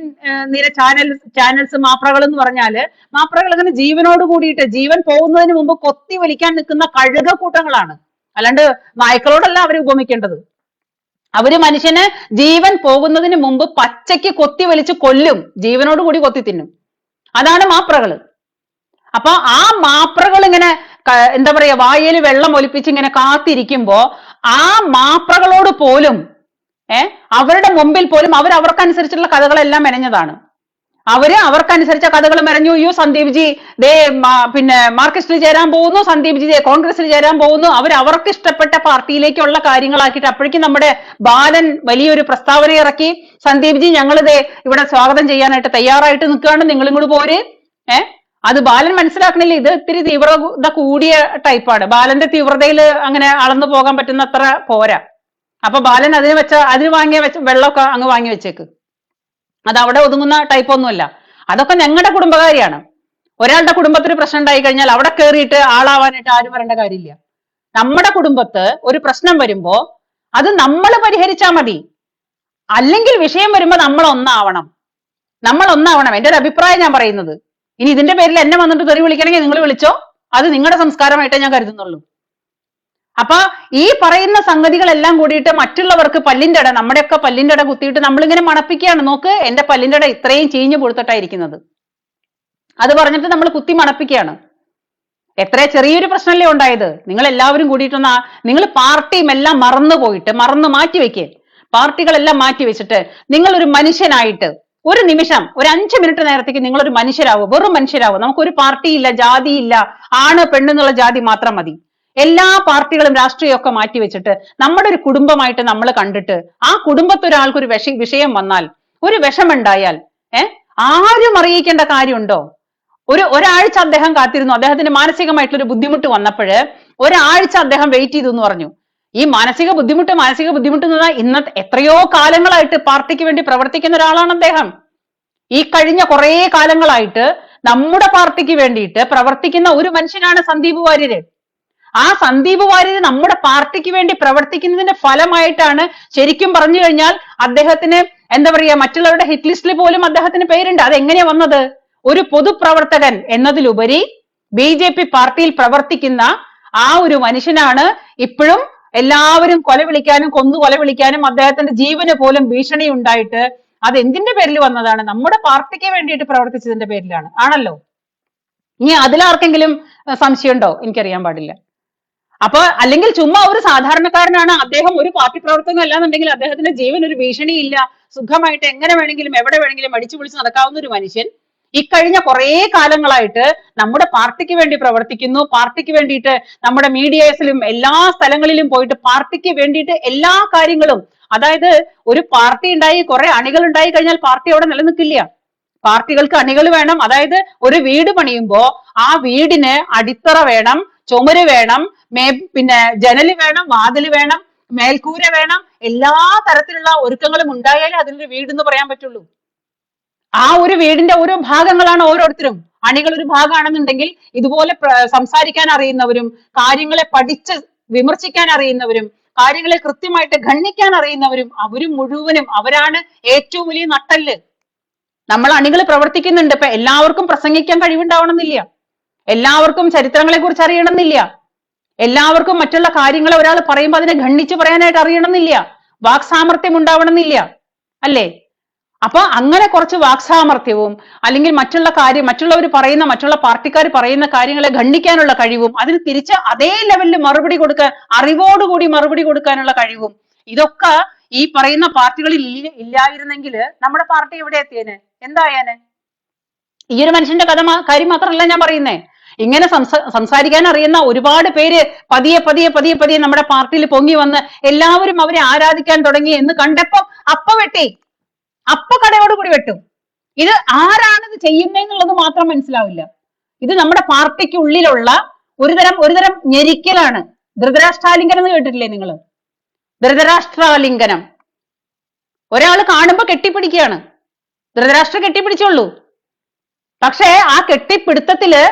നിര ചാനൽസ്. മാപ്രകൾ എന്ന് പറഞ്ഞാല്, മാപ്രകൾ അങ്ങനെ ജീവനോട് കൂടിയിട്ട്, ജീവൻ പോകുന്നതിന് മുമ്പ് കൊത്തി വലിക്കാൻ നിൽക്കുന്ന കഴുക കൂട്ടങ്ങളാണ്. അല്ലാണ്ട് നായ്ക്കളോടല്ല അവരെ ഉപമിക്കേണ്ടത്. അവര് മനുഷ്യന് ജീവൻ പോകുന്നതിന് മുമ്പ് പച്ചയ്ക്ക് കൊത്തി വലിച്ച് കൊല്ലും, ജീവനോട് കൂടി കൊത്തി തിന്നും. അതാണ് മാപ്രകള്. അപ്പൊ ആ മാപ്രകൾ ഇങ്ങനെ എന്താ പറയാ, വായയിൽ വെള്ളം ഒലിപ്പിച്ച് ഇങ്ങനെ കാത്തിരിക്കുമ്പോ ആ മാപ്രകളോട് പോലും അവരുടെ മുമ്പിൽ പോലും അവർക്കനുസരിച്ചുള്ള കഥകളെല്ലാം മെനഞ്ഞതാണ്. അവർക്കനുസരിച്ച കഥകൾ മെനഞ്ഞു. അയ്യോ സന്ദീപ് ജി ദേ പിന്നെ മാർക്സിസ്റ്റിൽ ചേരാൻ പോകുന്നു, സന്ദീപ് ജി ദേ കോൺഗ്രസിൽ ചേരാൻ പോകുന്നു. അവർക്ക് ഇഷ്ടപ്പെട്ട പാർട്ടിയിലേക്കുള്ള കാര്യങ്ങളാക്കിയിട്ട് അപ്പോഴേക്കും നമ്മുടെ ബാലൻ വലിയൊരു പ്രസ്താവന ഇറക്കി, സന്ദീപ് ജി ഞങ്ങൾ ദേ ഇവിടെ സ്വാഗതം ചെയ്യാനായിട്ട് തയ്യാറായിട്ട് നിൽക്കുകയാണ്, നിങ്ങൾ ഇങ്ങോട്ട് പോര്. അത് ബാലൻ മനസ്സിലാക്കണില്ല, ഇത് ഇത്തിരി തീവ്രത കൂടിയ ടൈപ്പാണ്. ബാലന്റെ തീവ്രതയിൽ അങ്ങനെ അളന്നു പോകാൻ പറ്റുന്ന അത്ര പോരാ. അപ്പൊ ബാലൻ അതിന് വാങ്ങിയ വെള്ളമൊക്കെ അങ്ങ് വാങ്ങി വെച്ചേക്ക്. അത് അവിടെ ഒതുങ്ങുന്ന ടൈപ്പ് ഒന്നുമല്ല. അതൊക്കെ ഞങ്ങളുടെ കുടുംബകാരിയാണ്. ഒരാളുടെ കുടുംബത്തിൽ പ്രശ്നം ഉണ്ടായി കഴിഞ്ഞാൽ അവിടെ കയറിയിട്ട് ആളാവാനായിട്ട് ആരും വരേണ്ട കാര്യമില്ല. നമ്മുടെ കുടുംബത്ത് ഒരു പ്രശ്നം വരുമ്പോ അത് നമ്മൾ പരിഹരിച്ചാൽ മതി. അല്ലെങ്കിൽ വിഷയം വരുമ്പോ നമ്മൾ ഒന്നാവണം. എന്റെ ഒരു അഭിപ്രായം ഞാൻ പറയുന്നത്. ഇനി ഇതിന്റെ പേരിൽ എന്നെ വന്നിട്ട് തെറി വിളിക്കണമെങ്കിൽ നിങ്ങൾ വിളിച്ചോ, അത് നിങ്ങളുടെ സംസ്കാരമായിട്ടേ ഞാൻ കരുതുന്നുള്ളൂ. അപ്പൊ ഈ പറയുന്ന സംഗതികളെല്ലാം കൂടിയിട്ട് മറ്റുള്ളവർക്ക് നമ്മുടെയൊക്കെ പല്ലിന്റെ ഇട കുത്തിയിട്ട് നമ്മളിങ്ങനെ മണപ്പിക്കുകയാണ്. നോക്ക്, എന്റെ പല്ലിന്റെ ഇട ഇത്രയും ചീഞ്ഞു പൊടുത്തിട്ടായിരിക്കുന്നത്. അത് പറഞ്ഞിട്ട് നമ്മൾ കുത്തി മണപ്പിക്കുകയാണ്. എത്ര ചെറിയൊരു പ്രശ്നമല്ലേ ഉണ്ടായത്. നിങ്ങൾ എല്ലാവരും കൂടിയിട്ടൊന്ന് നിങ്ങൾ പാർട്ടിയും എല്ലാം മറന്നു മാറ്റിവെക്കേ. പാർട്ടികളെല്ലാം മാറ്റിവെച്ചിട്ട് നിങ്ങൾ ഒരു മനുഷ്യനായിട്ട് ഒരു നിമിഷം, ഒരു 5 മിനിറ്റ് നേരത്തേക്ക് നിങ്ങൾ ഒരു മനുഷ്യരാവും, വെറും മനുഷ്യരാവും. നമുക്കൊരു പാർട്ടിയില്ല, ജാതിയില്ല, ആണ് പെണ്ണെന്നുള്ള ജാതി മാത്രം മതി. എല്ലാ പാർട്ടികളും രാഷ്ട്രീയമൊക്കെ മാറ്റിവെച്ചിട്ട് നമ്മുടെ ഒരു കുടുംബമായിട്ട് നമ്മൾ കണ്ടിട്ട്, ആ കുടുംബത്തൊരാൾക്ക് ഒരു വിഷയം വന്നാൽ, ഒരു വിഷമുണ്ടായാൽ ആരും അറിയിക്കേണ്ട കാര്യമുണ്ടോ? ഒരാഴ്ച അദ്ദേഹം കാത്തിരുന്നു. അദ്ദേഹത്തിന് മാനസികമായിട്ടുള്ള ഒരു ബുദ്ധിമുട്ട് വന്നപ്പോൾ ഒരാഴ്ച അദ്ദേഹം വെയിറ്റ് ചെയ്തു എന്ന് പറഞ്ഞു. ഈ മാനസിക ബുദ്ധിമുട്ട് എന്ന് പറഞ്ഞാൽ ഇന്നത്തെ എത്രയോ കാലങ്ങളായിട്ട് പാർട്ടിക്ക് വേണ്ടി പ്രവർത്തിക്കുന്ന ഒരാളാണ് അദ്ദേഹം. ഈ കഴിഞ്ഞ കുറെ കാലങ്ങളായിട്ട് നമ്മുടെ പാർട്ടിക്ക് വേണ്ടിയിട്ട് പ്രവർത്തിക്കുന്ന ഒരു മനുഷ്യനാണ് സന്ദീപ് വാര്യര്. ആ സന്ദീപ് വാര്യര് നമ്മുടെ പാർട്ടിക്ക് വേണ്ടി പ്രവർത്തിക്കുന്നതിന്റെ ഫലമായിട്ടാണ് ശരിക്കും പറഞ്ഞു കഴിഞ്ഞാൽ അദ്ദേഹത്തിന് എന്താ പറയാ, മറ്റുള്ളവരുടെ ഹിറ്റ് ലിസ്റ്റിൽ പോലും അദ്ദേഹത്തിന് പേരുണ്ട്. അതെങ്ങനെയാ വന്നത്? ഒരു പൊതുപ്രവർത്തകൻ എന്നതിലുപരി BJP പാർട്ടിയിൽ പ്രവർത്തിക്കുന്ന ആ ഒരു മനുഷ്യനാണ് ഇപ്പോഴും എല്ലാവരും കൊല വിളിക്കാനും അദ്ദേഹത്തിന്റെ ജീവന് പോലും ഭീഷണി ഉണ്ടായിട്ട് അത് എന്തിന്റെ പേരിൽ വന്നതാണ്? നമ്മുടെ പാർട്ടിക്ക് വേണ്ടിയിട്ട് പ്രവർത്തിച്ചതിന്റെ പേരിലാണ്, ആണല്ലോ. ഇനി അതിലാർക്കെങ്കിലും സംശയമുണ്ടോ? എനിക്കറിയാൻ പാടില്ല. അപ്പൊ അല്ലെങ്കിൽ ചുമ്മാ ഒരു സാധാരണക്കാരനാണ് അദ്ദേഹം, ഒരു പാർട്ടി പ്രവർത്തനം അല്ലാന്നുണ്ടെങ്കിൽ അദ്ദേഹത്തിന്റെ ജീവൻ ഒരു ഭീഷണിയില്ല, സുഖമായിട്ട് എങ്ങനെ വേണമെങ്കിലും എവിടെ വേണമെങ്കിലും അടിച്ചു പൊളിച്ച് നടക്കാവുന്ന ഒരു മനുഷ്യൻ ഇക്കഴിഞ്ഞ കുറെ കാലങ്ങളായിട്ട് നമ്മുടെ പാർട്ടിക്ക് വേണ്ടി പ്രവർത്തിക്കുന്നു. പാർട്ടിക്ക് വേണ്ടിയിട്ട് നമ്മുടെ മീഡിയസിലും എല്ലാ സ്ഥലങ്ങളിലും പോയിട്ട് പാർട്ടിക്ക് വേണ്ടിയിട്ട് എല്ലാ കാര്യങ്ങളും, അതായത് ഒരു പാർട്ടി ഉണ്ടായി കുറെ അണികൾ ഉണ്ടായി കഴിഞ്ഞാൽ പാർട്ടി അവിടെ നിലനിൽക്കില്ല. പാർട്ടികൾക്ക് അണികൾ വേണം. അതായത് ഒരു വീട് പണിയുമ്പോ ആ വീടിന് അടിത്തറ വേണം, ചുമര് വേണം, പിന്നെ ജനല് വേണം, വാതില് വേണം, മേൽക്കൂര വേണം, എല്ലാ തരത്തിലുള്ള ഒരുക്കങ്ങളും ഉണ്ടായാലേ അതിനൊരു വീടെന്ന് പറയാൻ പറ്റുള്ളൂ. ആ ഒരു വീടിന്റെ ഓരോ ഭാഗങ്ങളാണ് ഓരോരുത്തരും. അണികൾ ഒരു ഭാഗമാണെന്നുണ്ടെങ്കിൽ ഇതുപോലെ സംസാരിക്കാൻ അറിയുന്നവരും കാര്യങ്ങളെ പഠിച്ച് വിമർശിക്കാൻ അറിയുന്നവരും കാര്യങ്ങളെ കൃത്യമായിട്ട് ഖണ്ഡിക്കാൻ അറിയുന്നവരും അവരും മുഴുവനും അവരാണ് ഏറ്റവും വലിയ നട്ടല്. നമ്മൾ അണികൾ പ്രവർത്തിക്കുന്നുണ്ട്. ഇപ്പൊ എല്ലാവർക്കും പ്രസംഗിക്കാൻ കഴിവുണ്ടാവണമെന്നില്ല, എല്ലാവർക്കും ചരിത്രങ്ങളെ കുറിച്ച് അറിയണമെന്നില്ല, എല്ലാവർക്കും മറ്റുള്ള കാര്യങ്ങൾ ഒരാൾ പറയുമ്പോൾ അതിനെ ഖണ്ഡിച്ച് പറയാനായിട്ട് അറിയണമെന്നില്ല, വാക്സാമർത്ഥ്യം ഉണ്ടാവണമെന്നില്ല, അല്ലേ? അപ്പൊ അങ്ങനെ കുറച്ച് വാക്സാമർത്ഥ്യവും അല്ലെങ്കിൽ മറ്റുള്ളവർ പറയുന്ന മറ്റുള്ള പാർട്ടിക്കാർ പറയുന്ന കാര്യങ്ങളെ ഖണ്ഡിക്കാനുള്ള കഴിവും അതിന് തിരിച്ച് അതേ ലെവലിൽ മറുപടി കൊടുക്കാൻ അറിവോടുകൂടി മറുപടി കൊടുക്കാനുള്ള കഴിവും ഇതൊക്കെ ഈ പറയുന്ന പാർട്ടികളിൽ ഇല്ലായിരുന്നെങ്കിൽ നമ്മുടെ പാർട്ടി എവിടെ എത്തിയേനെ? എന്തായാനെ? ഈ ഒരു മനുഷ്യന്റെ കാര്യം മാത്രമല്ല ഞാൻ പറയുന്നേ. ഇങ്ങനെ സംസാരിക്കാൻ അറിയുന്ന ഒരുപാട് പേര് പതിയെ പതിയെ പതിയെ പതിയെ നമ്മുടെ പാർട്ടിയിൽ പൊങ്ങി വന്ന് എല്ലാവരും അവരെ ആരാധിക്കാൻ തുടങ്ങി എന്ന് കണ്ടപ്പോ അപ്പ കടയോടുകൂടി വെട്ടും. ഇത് ആരാണിത് ചെയ്യുന്നതെന്നുള്ളത് മാത്രം മനസ്സിലാവില്ല. ഇത് നമ്മുടെ പാർട്ടിക്ക് ഉള്ളിലുള്ള ഒരുതരം ഞെരിക്കലാണ്. ധൃതരാഷ്ട്രാലിംഗനം എന്ന് കേട്ടിട്ടില്ലേ നിങ്ങൾ? ധൃതരാഷ്ട്രാലിംഗനം. ഒരാൾ കാണുമ്പോ കെട്ടിപ്പിടിക്കുകയാണ്. ധൃതരാഷ്ട്രം കെട്ടിപ്പിടിച്ചോളൂ. പക്ഷേ ആ കെട്ടിപ്പിടുത്തത്തില്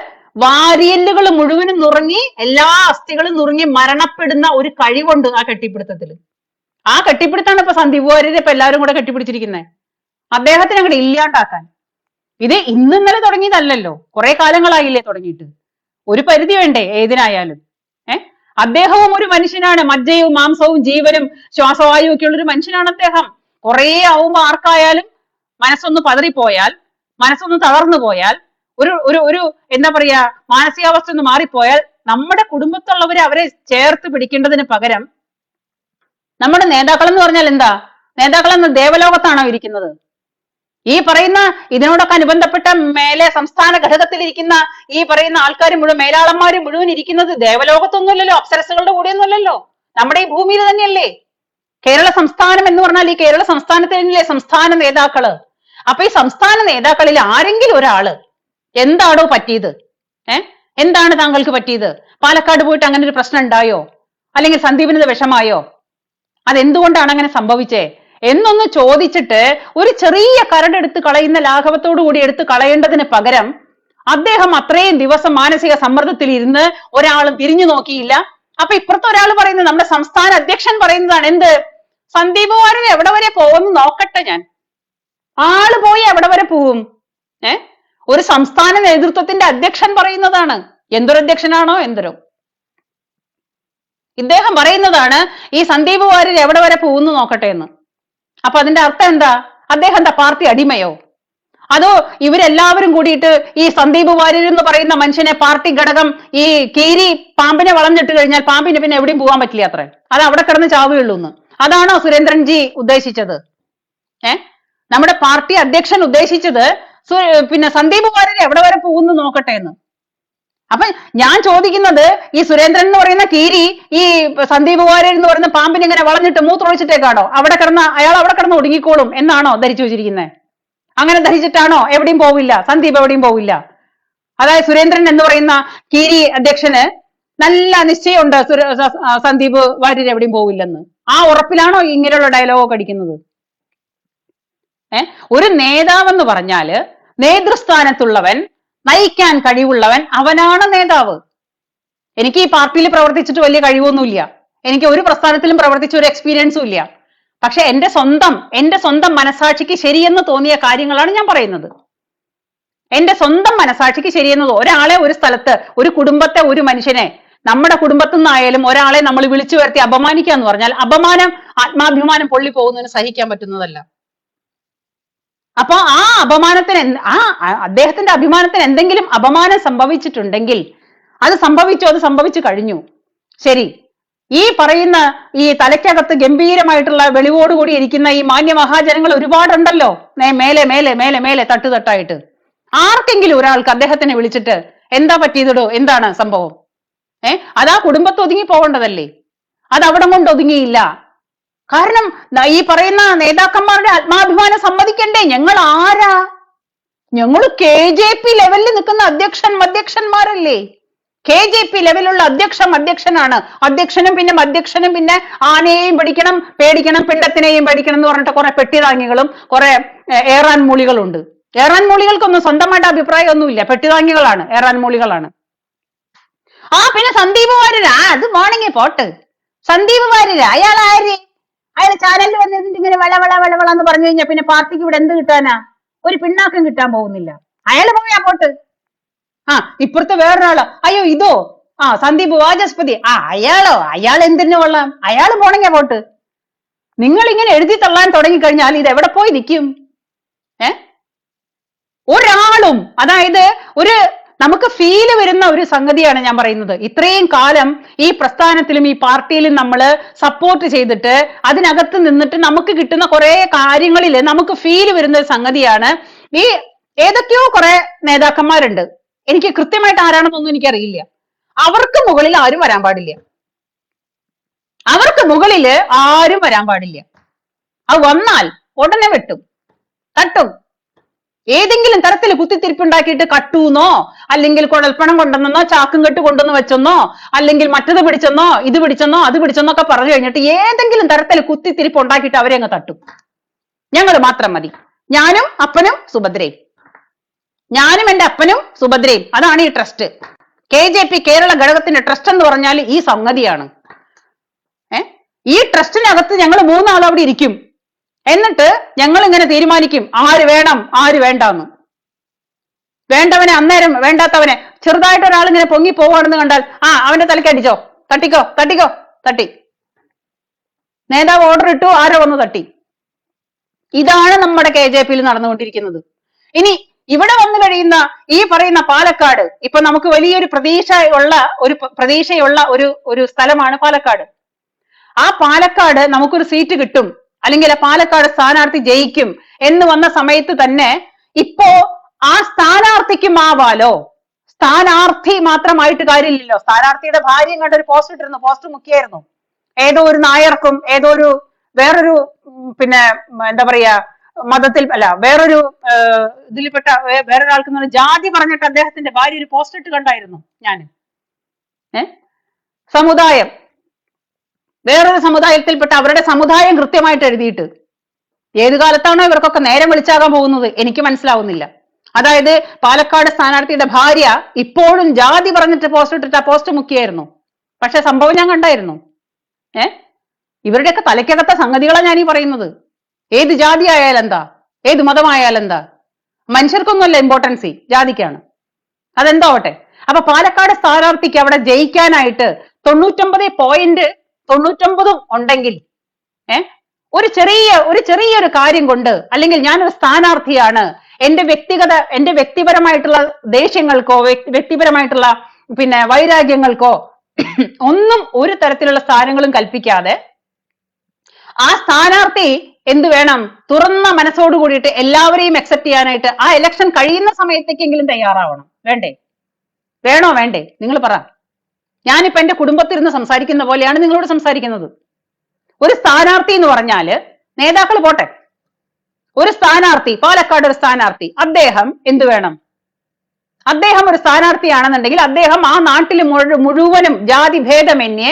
വാരിയല്ലുകൾ മുഴുവനും നുറങ്ങി എല്ലാ അസ്ഥികളും നുറങ്ങി മരണപ്പെടുന്ന ഒരു കഴിവുണ്ട് ആ കെട്ടിപ്പിടുത്തത്തില്. ആ കെട്ടിപ്പിടുത്താണ് ഇപ്പൊ സന്ദീപ് വാര്യരെ ഇപ്പൊ എല്ലാവരും കൂടെ കെട്ടിപ്പിടിച്ചിരിക്കുന്നത്, അദ്ദേഹത്തിനെ അങ്ങോട്ട് ഇല്ലാണ്ടാക്കാൻ. ഇത് ഇന്നലെ തുടങ്ങിയതല്ലല്ലോ, കുറെ കാലങ്ങളായില്ലേ തുടങ്ങിയിട്ട്. ഒരു പരിധി വേണ്ടേ ഏതിനായാലും? അദ്ദേഹവും ഒരു മനുഷ്യനാണ്, മജ്ജയും മാംസവും ജീവനും ശ്വാസവായുവും ഒക്കെ ഉള്ള ഒരു മനുഷ്യനാണ് അദ്ദേഹം. കുറെ ആവുമ്പോ ആർക്കായാലും മനസ്സൊന്ന് പതറിപ്പോയാൽ, മനസ്സൊന്ന് തളർന്നു പോയാൽ, ഒരു എന്താ പറയാ മാനസികാവസ്ഥ ഒന്ന് മാറിപ്പോയാൽ നമ്മുടെ കുടുംബത്തുള്ളവരെ അവരെ ചേർത്ത് പിടിക്കേണ്ടതിന് പകരം നമ്മുടെ നേതാക്കൾ എന്ന് പറഞ്ഞാൽ എന്താ? നേതാക്കളെന്ന് ദേവലോകത്താണോ ഇരിക്കുന്നത്? ഈ പറയുന്ന ഇതിനോടൊക്കെ അനുബന്ധപ്പെട്ട മേലെ സംസ്ഥാന ഘടകത്തിലിരിക്കുന്ന ഈ പറയുന്ന ആൾക്കാർ മുഴുവൻ, മേലാളന്മാര് മുഴുവൻ ഇരിക്കുന്നത് ദേവലോകത്തൊന്നുമല്ലല്ലോ, അപ്സരസുകളുടെ കൂടെയൊന്നുമല്ലല്ലോ, നമ്മുടെ ഈ ഭൂമിയിൽ തന്നെയല്ലേ. കേരള സംസ്ഥാനം എന്ന് പറഞ്ഞാൽ ഈ കേരള സംസ്ഥാനത്തിലെ സംസ്ഥാന നേതാക്കള്. അപ്പൊ ഈ സംസ്ഥാന നേതാക്കളിൽ ആരെങ്കിലും ഒരാള് എന്താണോ പറ്റിയത്? എന്താണ് താങ്കൾക്ക് പറ്റിയത്? പാലക്കാട് പോയിട്ട് അങ്ങനെ ഒരു പ്രശ്നം ഉണ്ടായോ? അല്ലെങ്കിൽ സന്ദീപിന് വിഷമായോ? അതെന്തുകൊണ്ടാണ് അങ്ങനെ സംഭവിച്ചേ എന്നൊന്ന് ചോദിച്ചിട്ട് ഒരു ചെറിയ കരടെടുത്ത് കളയുന്ന ലാഘവത്തോടു കൂടി എടുത്ത് കളയേണ്ടതിന് പകരം അദ്ദേഹം അത്രയും ദിവസം മാനസിക സമ്മർദ്ദത്തിൽ ഇരുന്ന് ഒരാളും തിരിഞ്ഞു നോക്കിയില്ല. അപ്പൊ ഇപ്പുറത്തെ ഒരാൾ പറയുന്നത്, നമ്മുടെ സംസ്ഥാന അധ്യക്ഷൻ പറയുന്നതാണ് എന്ത്? സന്ദീപ് വാര്യർ എവിടെ വരെ പോകുന്നു നോക്കട്ടെ ഞാൻ. ആള് പോയി എവിടെ വരെ പോവും? ഒരു സംസ്ഥാന നേതൃത്വത്തിന്റെ അധ്യക്ഷൻ പറയുന്നതാണ്. എന്തൊരു അധ്യക്ഷനാണോ എന്തരോ, ഇദ്ദേഹം പറയുന്നതാണ് ഈ സന്ദീപ് വാര്യർ എവിടെ വരെ പോകുന്നു നോക്കട്ടെ എന്ന്. അപ്പൊ അതിന്റെ അർത്ഥം എന്താ? അദ്ദേഹം എന്താ പാർട്ടി അടിമയോ? അതോ ഇവരെല്ലാവരും കൂടിയിട്ട് ഈ സന്ദീപ് വാര്യർ എന്ന് പറയുന്ന മനുഷ്യനെ പാർട്ടി ഘടകം ഈ കീരി പാമ്പിനെ വളഞ്ഞിട്ട് കഴിഞ്ഞാൽ പാമ്പിന് പിന്നെ എവിടെയും പോകാൻ പറ്റില്ല അത്രേ, അത് അവിടെ കിടന്ന് ചാവുകയുള്ളൂ എന്ന്? അതാണോ സുരേന്ദ്രൻജി ഉദ്ദേശിച്ചത്? നമ്മുടെ പാർട്ടി അധ്യക്ഷൻ ഉദ്ദേശിച്ചത് പിന്നെ സന്ദീപ് വാര്യർ എവിടെ വരെ പോകുന്നു നോക്കട്ടെ എന്ന്. അപ്പൊ ഞാൻ ചോദിക്കുന്നത്, ഈ സുരേന്ദ്രൻ എന്ന് പറയുന്ന കീരി ഈ സന്ദീപ് വാര്യർ എന്ന് പറയുന്ന പാമ്പിനെ ഇങ്ങനെ വളഞ്ഞിട്ട് മൂത്രമൊഴിച്ചിട്ടേക്കാണോ അയാൾ അവിടെ കിടന്ന് ഒടുങ്ങിക്കോളും എന്നാണോ ധരിച്ചു വെച്ചിരിക്കുന്നത്? അങ്ങനെ ധരിച്ചിട്ടാണോ? എവിടെയും പോവില്ല, സന്ദീപ് എവിടെയും പോവില്ല. അതായത് സുരേന്ദ്രൻ എന്ന് പറയുന്ന കീരി അധ്യക്ഷന് നല്ല നിശ്ചയമുണ്ട് സന്ദീപ് വാര്യർ എവിടെയും പോവില്ലെന്ന്. ആ ഉറപ്പിലാണോ ഇങ്ങനെയുള്ള ഡയലോഗ് അടിക്കുന്നത്? ഒരു നേതാവെന്ന് പറഞ്ഞാല് നേതൃസ്ഥാനത്തുള്ളവൻ, നയിക്കാൻ കഴിവുള്ളവൻ, അവനാണ് നേതാവ്. എനിക്ക് ഈ പാർട്ടിയിൽ പ്രവർത്തിച്ചിട്ട് വലിയ കഴിവൊന്നുമില്ല, എനിക്ക് ഒരു പ്രസ്ഥാനത്തിലും പ്രവർത്തിച്ച ഒരു എക്സ്പീരിയൻസും ഇല്ല. പക്ഷെ എന്റെ സ്വന്തം മനസാക്ഷിക്ക് ശരിയെന്ന് തോന്നിയ കാര്യങ്ങളാണ് ഞാൻ പറയുന്നത്. എന്റെ സ്വന്തം മനസാക്ഷിക്ക് ശരിയെന്നത് ഒരാളെ ഒരു സ്ഥലത്ത്, ഒരു കുടുംബത്തെ, ഒരു മനുഷ്യനെ, നമ്മുടെ കുടുംബത്തിൽ നിന്നായാലും ഒരാളെ നമ്മൾ വിളിച്ചു വരുത്തി അപമാനിക്കുക എന്ന് പറഞ്ഞാൽ അപമാനം, ആത്മാഭിമാനം പൊള്ളി പോകുന്നതിന് സഹിക്കാൻ പറ്റുന്നതല്ല. അപ്പൊ ആ അപമാനത്തിന്, അദ്ദേഹത്തിന്റെ അഭിമാനത്തിന് എന്തെങ്കിലും അപമാനം സംഭവിച്ചിട്ടുണ്ടെങ്കിൽ അത് സംഭവിച്ചു കഴിഞ്ഞു. ശരി, ഈ പറയുന്ന ഈ തലയ്ക്കകത്ത് ഗംഭീരമായിട്ടുള്ള വെളിവോടുകൂടി ഇരിക്കുന്ന ഈ മാന്യ മഹാജനങ്ങൾ ഒരുപാടുണ്ടല്ലോ, മേലെ മേലെ മേലെ മേലെ തട്ടുതട്ടായിട്ട്. ആർക്കെങ്കിലും ഒരാൾക്ക് അദ്ദേഹത്തിനെ വിളിച്ചിട്ട് എന്താ പറ്റിയതോ, എന്താണ് സംഭവം? അത് ആ കുടുംബത്ത് ഒതുങ്ങി പോകേണ്ടതല്ലേ? അത് അവിടെ കൊണ്ട് ഒതുങ്ങിയില്ല. കാരണം ഈ പറയുന്ന നേതാക്കന്മാരുടെ ആത്മാഭിമാനം സമ്മതിക്കണ്ടേ? ഞങ്ങൾ ആരാ? ഞങ്ങൾ KJP ലെവലിൽ നിൽക്കുന്ന അധ്യക്ഷന്മാരല്ലേ? KJP ലെവലുള്ള അധ്യക്ഷനാണ്. അധ്യക്ഷനും പിന്നെ അധ്യക്ഷനും പിന്നെ ആനയെയും പഠിക്കണം, പേടിക്കണം, പിണ്ടത്തിനെയും പഠിക്കണം എന്ന് പറഞ്ഞിട്ട് കുറെ പെട്ടിതാങ്ങികളും കുറെ ഏറാൻ മൂളികളുണ്ട്. ഏറാൻ മൂളികൾക്കൊന്നും സ്വന്തമായിട്ട് അഭിപ്രായമൊന്നുമില്ല, പെട്ടിതാങ്ങികളാണ്, ഏറാൻ മൂളികളാണ്. പിന്നെ സന്ദീപ് വാര്യർ, അത് മോർണിംഗ് പോട്ട്. സന്ദീപ് വാര്യർ അയാൾ ആര്? അയാൾ ചാനലിൽ വന്നിട്ട് ഇങ്ങനെ വളവള എന്ന് പറഞ്ഞു കഴിഞ്ഞാൽ പിന്നെ പാർട്ടിക്ക് ഇവിടെ എന്ത് കിട്ടാനാ? ഒരു പിണ്ണാക്കം കിട്ടാൻ പോകുന്നില്ല. അയാൾ പോയാ പോട്ട്. ഇപ്പുറത്തെ വേറൊരാള്, അയ്യോ ഇതോ സന്ദീപ് വാചസ്പതി, അയാൾ എന്തിനു കൊള്ളാം? അയാൾ പോണെങ്കിൽ പോട്ട്. നിങ്ങൾ ഇങ്ങനെ എഴുതി തള്ളാൻ തുടങ്ങിക്കഴിഞ്ഞാൽ ഇത് എവിടെ പോയി നിൽക്കും? ഒരാളും, അതായത് നമുക്ക് ഫീല് വരുന്ന ഒരു സംഗതിയാണ് ഞാൻ പറയുന്നത്. ഇത്രയും കാലം ഈ പ്രസ്ഥാനത്തിലും ഈ പാർട്ടിയിലും നമ്മൾ സപ്പോർട്ട് ചെയ്തിട്ട് അതിനകത്ത് നിന്നിട്ട് നമുക്ക് കിട്ടുന്ന കുറെ കാര്യങ്ങളിൽ നമുക്ക് ഫീല് വരുന്ന ഒരു സംഗതിയാണ്. ഈ ഏതൊക്കെയോ കുറെ നേതാക്കന്മാരുണ്ട്, എനിക്ക് കൃത്യമായിട്ട് ആരാണെന്നൊന്നും എനിക്കറിയില്ല. അവർക്ക് മുകളിൽ ആരും വരാൻ പാടില്ല. അവർക്ക് മുകളിൽ ആരും വരാൻ പാടില്ല. അത് വന്നാൽ ഉടനെ വെട്ടും, തട്ടും. ഏതെങ്കിലും തരത്തിൽ കുത്തിത്തിരിപ്പുണ്ടാക്കിയിട്ട് കട്ടൂന്നോ, അല്ലെങ്കിൽ കുഴൽപ്പണം കൊണ്ടുവന്നോ, ചാക്കും കെട്ട് കൊണ്ടുവന്ന് വെച്ചെന്നോ, അല്ലെങ്കിൽ മറ്റത് പിടിച്ചെന്നോ, ഇത് പിടിച്ചെന്നോ, അത് പിടിച്ചെന്നോ ഒക്കെ പറഞ്ഞു കഴിഞ്ഞിട്ട് ഏതെങ്കിലും തരത്തിൽ കുത്തിത്തിരിപ്പ് ഉണ്ടാക്കിയിട്ട് അവരെ അങ്ങ് തട്ടും. ഞങ്ങൾ മാത്രം മതി, ഞാനും അപ്പനും സുഭദ്രയും, ഞാനും എന്റെ അപ്പനും സുഭദ്രയും. അതാണ് ഈ ട്രസ്റ്റ്. KJP കേരള ഘടകത്തിന്റെ ട്രസ്റ്റ് എന്ന് പറഞ്ഞാൽ ഈ സംഗതിയാണ്. ഈ ട്രസ്റ്റിനകത്ത് ഞങ്ങൾ മൂന്നാൾ അവിടെ ഇരിക്കും. എന്നിട്ട് ഞങ്ങൾ ഇങ്ങനെ തീരുമാനിക്കും ആര് വേണം ആര് വേണ്ടെന്ന്. വേണ്ടവനെ അന്നേരം, വേണ്ടാത്തവനെ ചെറുതായിട്ട് ഒരാൾ ഇങ്ങനെ പൊങ്ങി പോവാണെന്ന് കണ്ടാൽ അവന്റെ തലക്കടിച്ചോ, തട്ടിക്കോ, തട്ടി. നേതാവ് ഓർഡർ ഇട്ടു, ആരോ വന്ന് തട്ടി. ഇതാണ് നമ്മുടെ KJPയിൽ നടന്നുകൊണ്ടിരിക്കുന്നത്. ഇനി ഇവിടെ വന്നു കഴിയുന്ന ഈ പറയുന്ന പാലക്കാട്, ഇപ്പൊ നമുക്ക് വലിയൊരു പ്രതീക്ഷയുള്ള ഒരു സ്ഥലമാണ് പാലക്കാട്. ആ പാലക്കാട് നമുക്കൊരു സീറ്റ് കിട്ടും, അല്ലെങ്കിൽ ആ പാലക്കാട് സ്ഥാനാർത്ഥി ജയിക്കും എന്ന് വന്ന സമയത്ത് തന്നെ ഇപ്പോ ആ സ്ഥാനാർത്ഥിക്കും ആവാലോ. സ്ഥാനാർത്ഥി മാത്രമായിട്ട് കാര്യമില്ലല്ലോ. സ്ഥാനാർത്ഥിയുടെ ഭാര്യയും കണ്ട ഒരു പോസ്റ്റ് ഇട്ടിരുന്നു, പോസ്റ്റ് മുഖ്യായിരുന്നു. ഏതോ ഒരു നായർക്കും ഏതോ ഒരു വേറൊരു പിന്നെ എന്താ പറയാ മതത്തിൽ അല്ല വേറൊരു ഇതിൽപ്പെട്ട വേറൊരാൾക്ക് ജാതി പറഞ്ഞിട്ട് അദ്ദേഹത്തിന്റെ ഭാര്യ ഒരു പോസ്റ്റ് ഇട്ട് കണ്ടായിരുന്നു ഞാൻ. സമുദായം, വേറൊരു സമുദായത്തിൽപ്പെട്ട അവരുടെ സമുദായം കൃത്യമായിട്ട് എഴുതിയിട്ട്. ഏത് കാലത്താണോ ഇവർക്കൊക്കെ നേരം വിളിച്ചാകാൻ പോകുന്നത് എനിക്ക് മനസ്സിലാവുന്നില്ല. അതായത് പാലക്കാട് സ്ഥാനാർത്ഥിയുടെ ഭാര്യ ഇപ്പോഴും ജാതി പറഞ്ഞിട്ട് പോസ്റ്റ് ഇട്ടിട്ട് ആ പോസ്റ്റ് മുക്കിയായിരുന്നു. പക്ഷെ സംഭവം ഞാൻ കണ്ടായിരുന്നു. ഇവരുടെയൊക്കെ തലയ്ക്കകത്ത സംഗതികളാണ് ഞാൻ ഈ പറയുന്നത്. ഏത് ജാതി ആയാലെന്താ, ഏത് മതമായാലെന്താ, മനുഷ്യർക്കൊന്നുമല്ല ഇമ്പോർട്ടൻസി, ജാതിക്കാണ്. അതെന്തോട്ടെ. അപ്പൊ പാലക്കാട് സ്ഥാനാർത്ഥിക്ക് അവിടെ ജയിക്കാനായിട്ട് 99.99 ഉണ്ടെങ്കിൽ ഒരു ചെറിയൊരു കാര്യം കൊണ്ട്, അല്ലെങ്കിൽ ഞാനൊരു സ്ഥാനാർത്ഥിയാണ്, എന്റെ വ്യക്തിപരമായിട്ടുള്ള ദേഷ്യങ്ങൾക്കോ വ്യക്തിപരമായിട്ടുള്ള പിന്നെ വൈരാഗ്യങ്ങൾക്കോ ഒന്നും ഒരു തരത്തിലുള്ള സ്ഥാനങ്ങളും കൽപ്പിക്കാതെ ആ സ്ഥാനാർത്ഥി എന്ത് വേണം, തുറന്ന മനസ്സോട് കൂടിയിട്ട് എല്ലാവരെയും അക്സെപ്റ്റ് ചെയ്യാനായിട്ട് ആ ഇലക്ഷൻ കഴിയുന്ന സമയത്തേക്കെങ്കിലും തയ്യാറാവണം. വേണോ വേണ്ടേ? നിങ്ങൾ പറ. ഞാനിപ്പോ എന്റെ കുടുംബത്തിരുന്ന് സംസാരിക്കുന്ന പോലെയാണ് നിങ്ങളോട് സംസാരിക്കുന്നത്. ഒരു സ്ഥാനാർത്ഥി എന്ന് പറഞ്ഞാല് നേതാക്കൾ പോട്ടെ, ഒരു സ്ഥാനാർത്ഥി, പാലക്കാട് ഒരു സ്ഥാനാർത്ഥി, അദ്ദേഹം എന്ത് വേണം? അദ്ദേഹം ഒരു സ്ഥാനാർത്ഥിയാണെന്നുണ്ടെങ്കിൽ അദ്ദേഹം ആ നാട്ടിൽ മുഴുവനും ജാതി ഭേദമന്യേ,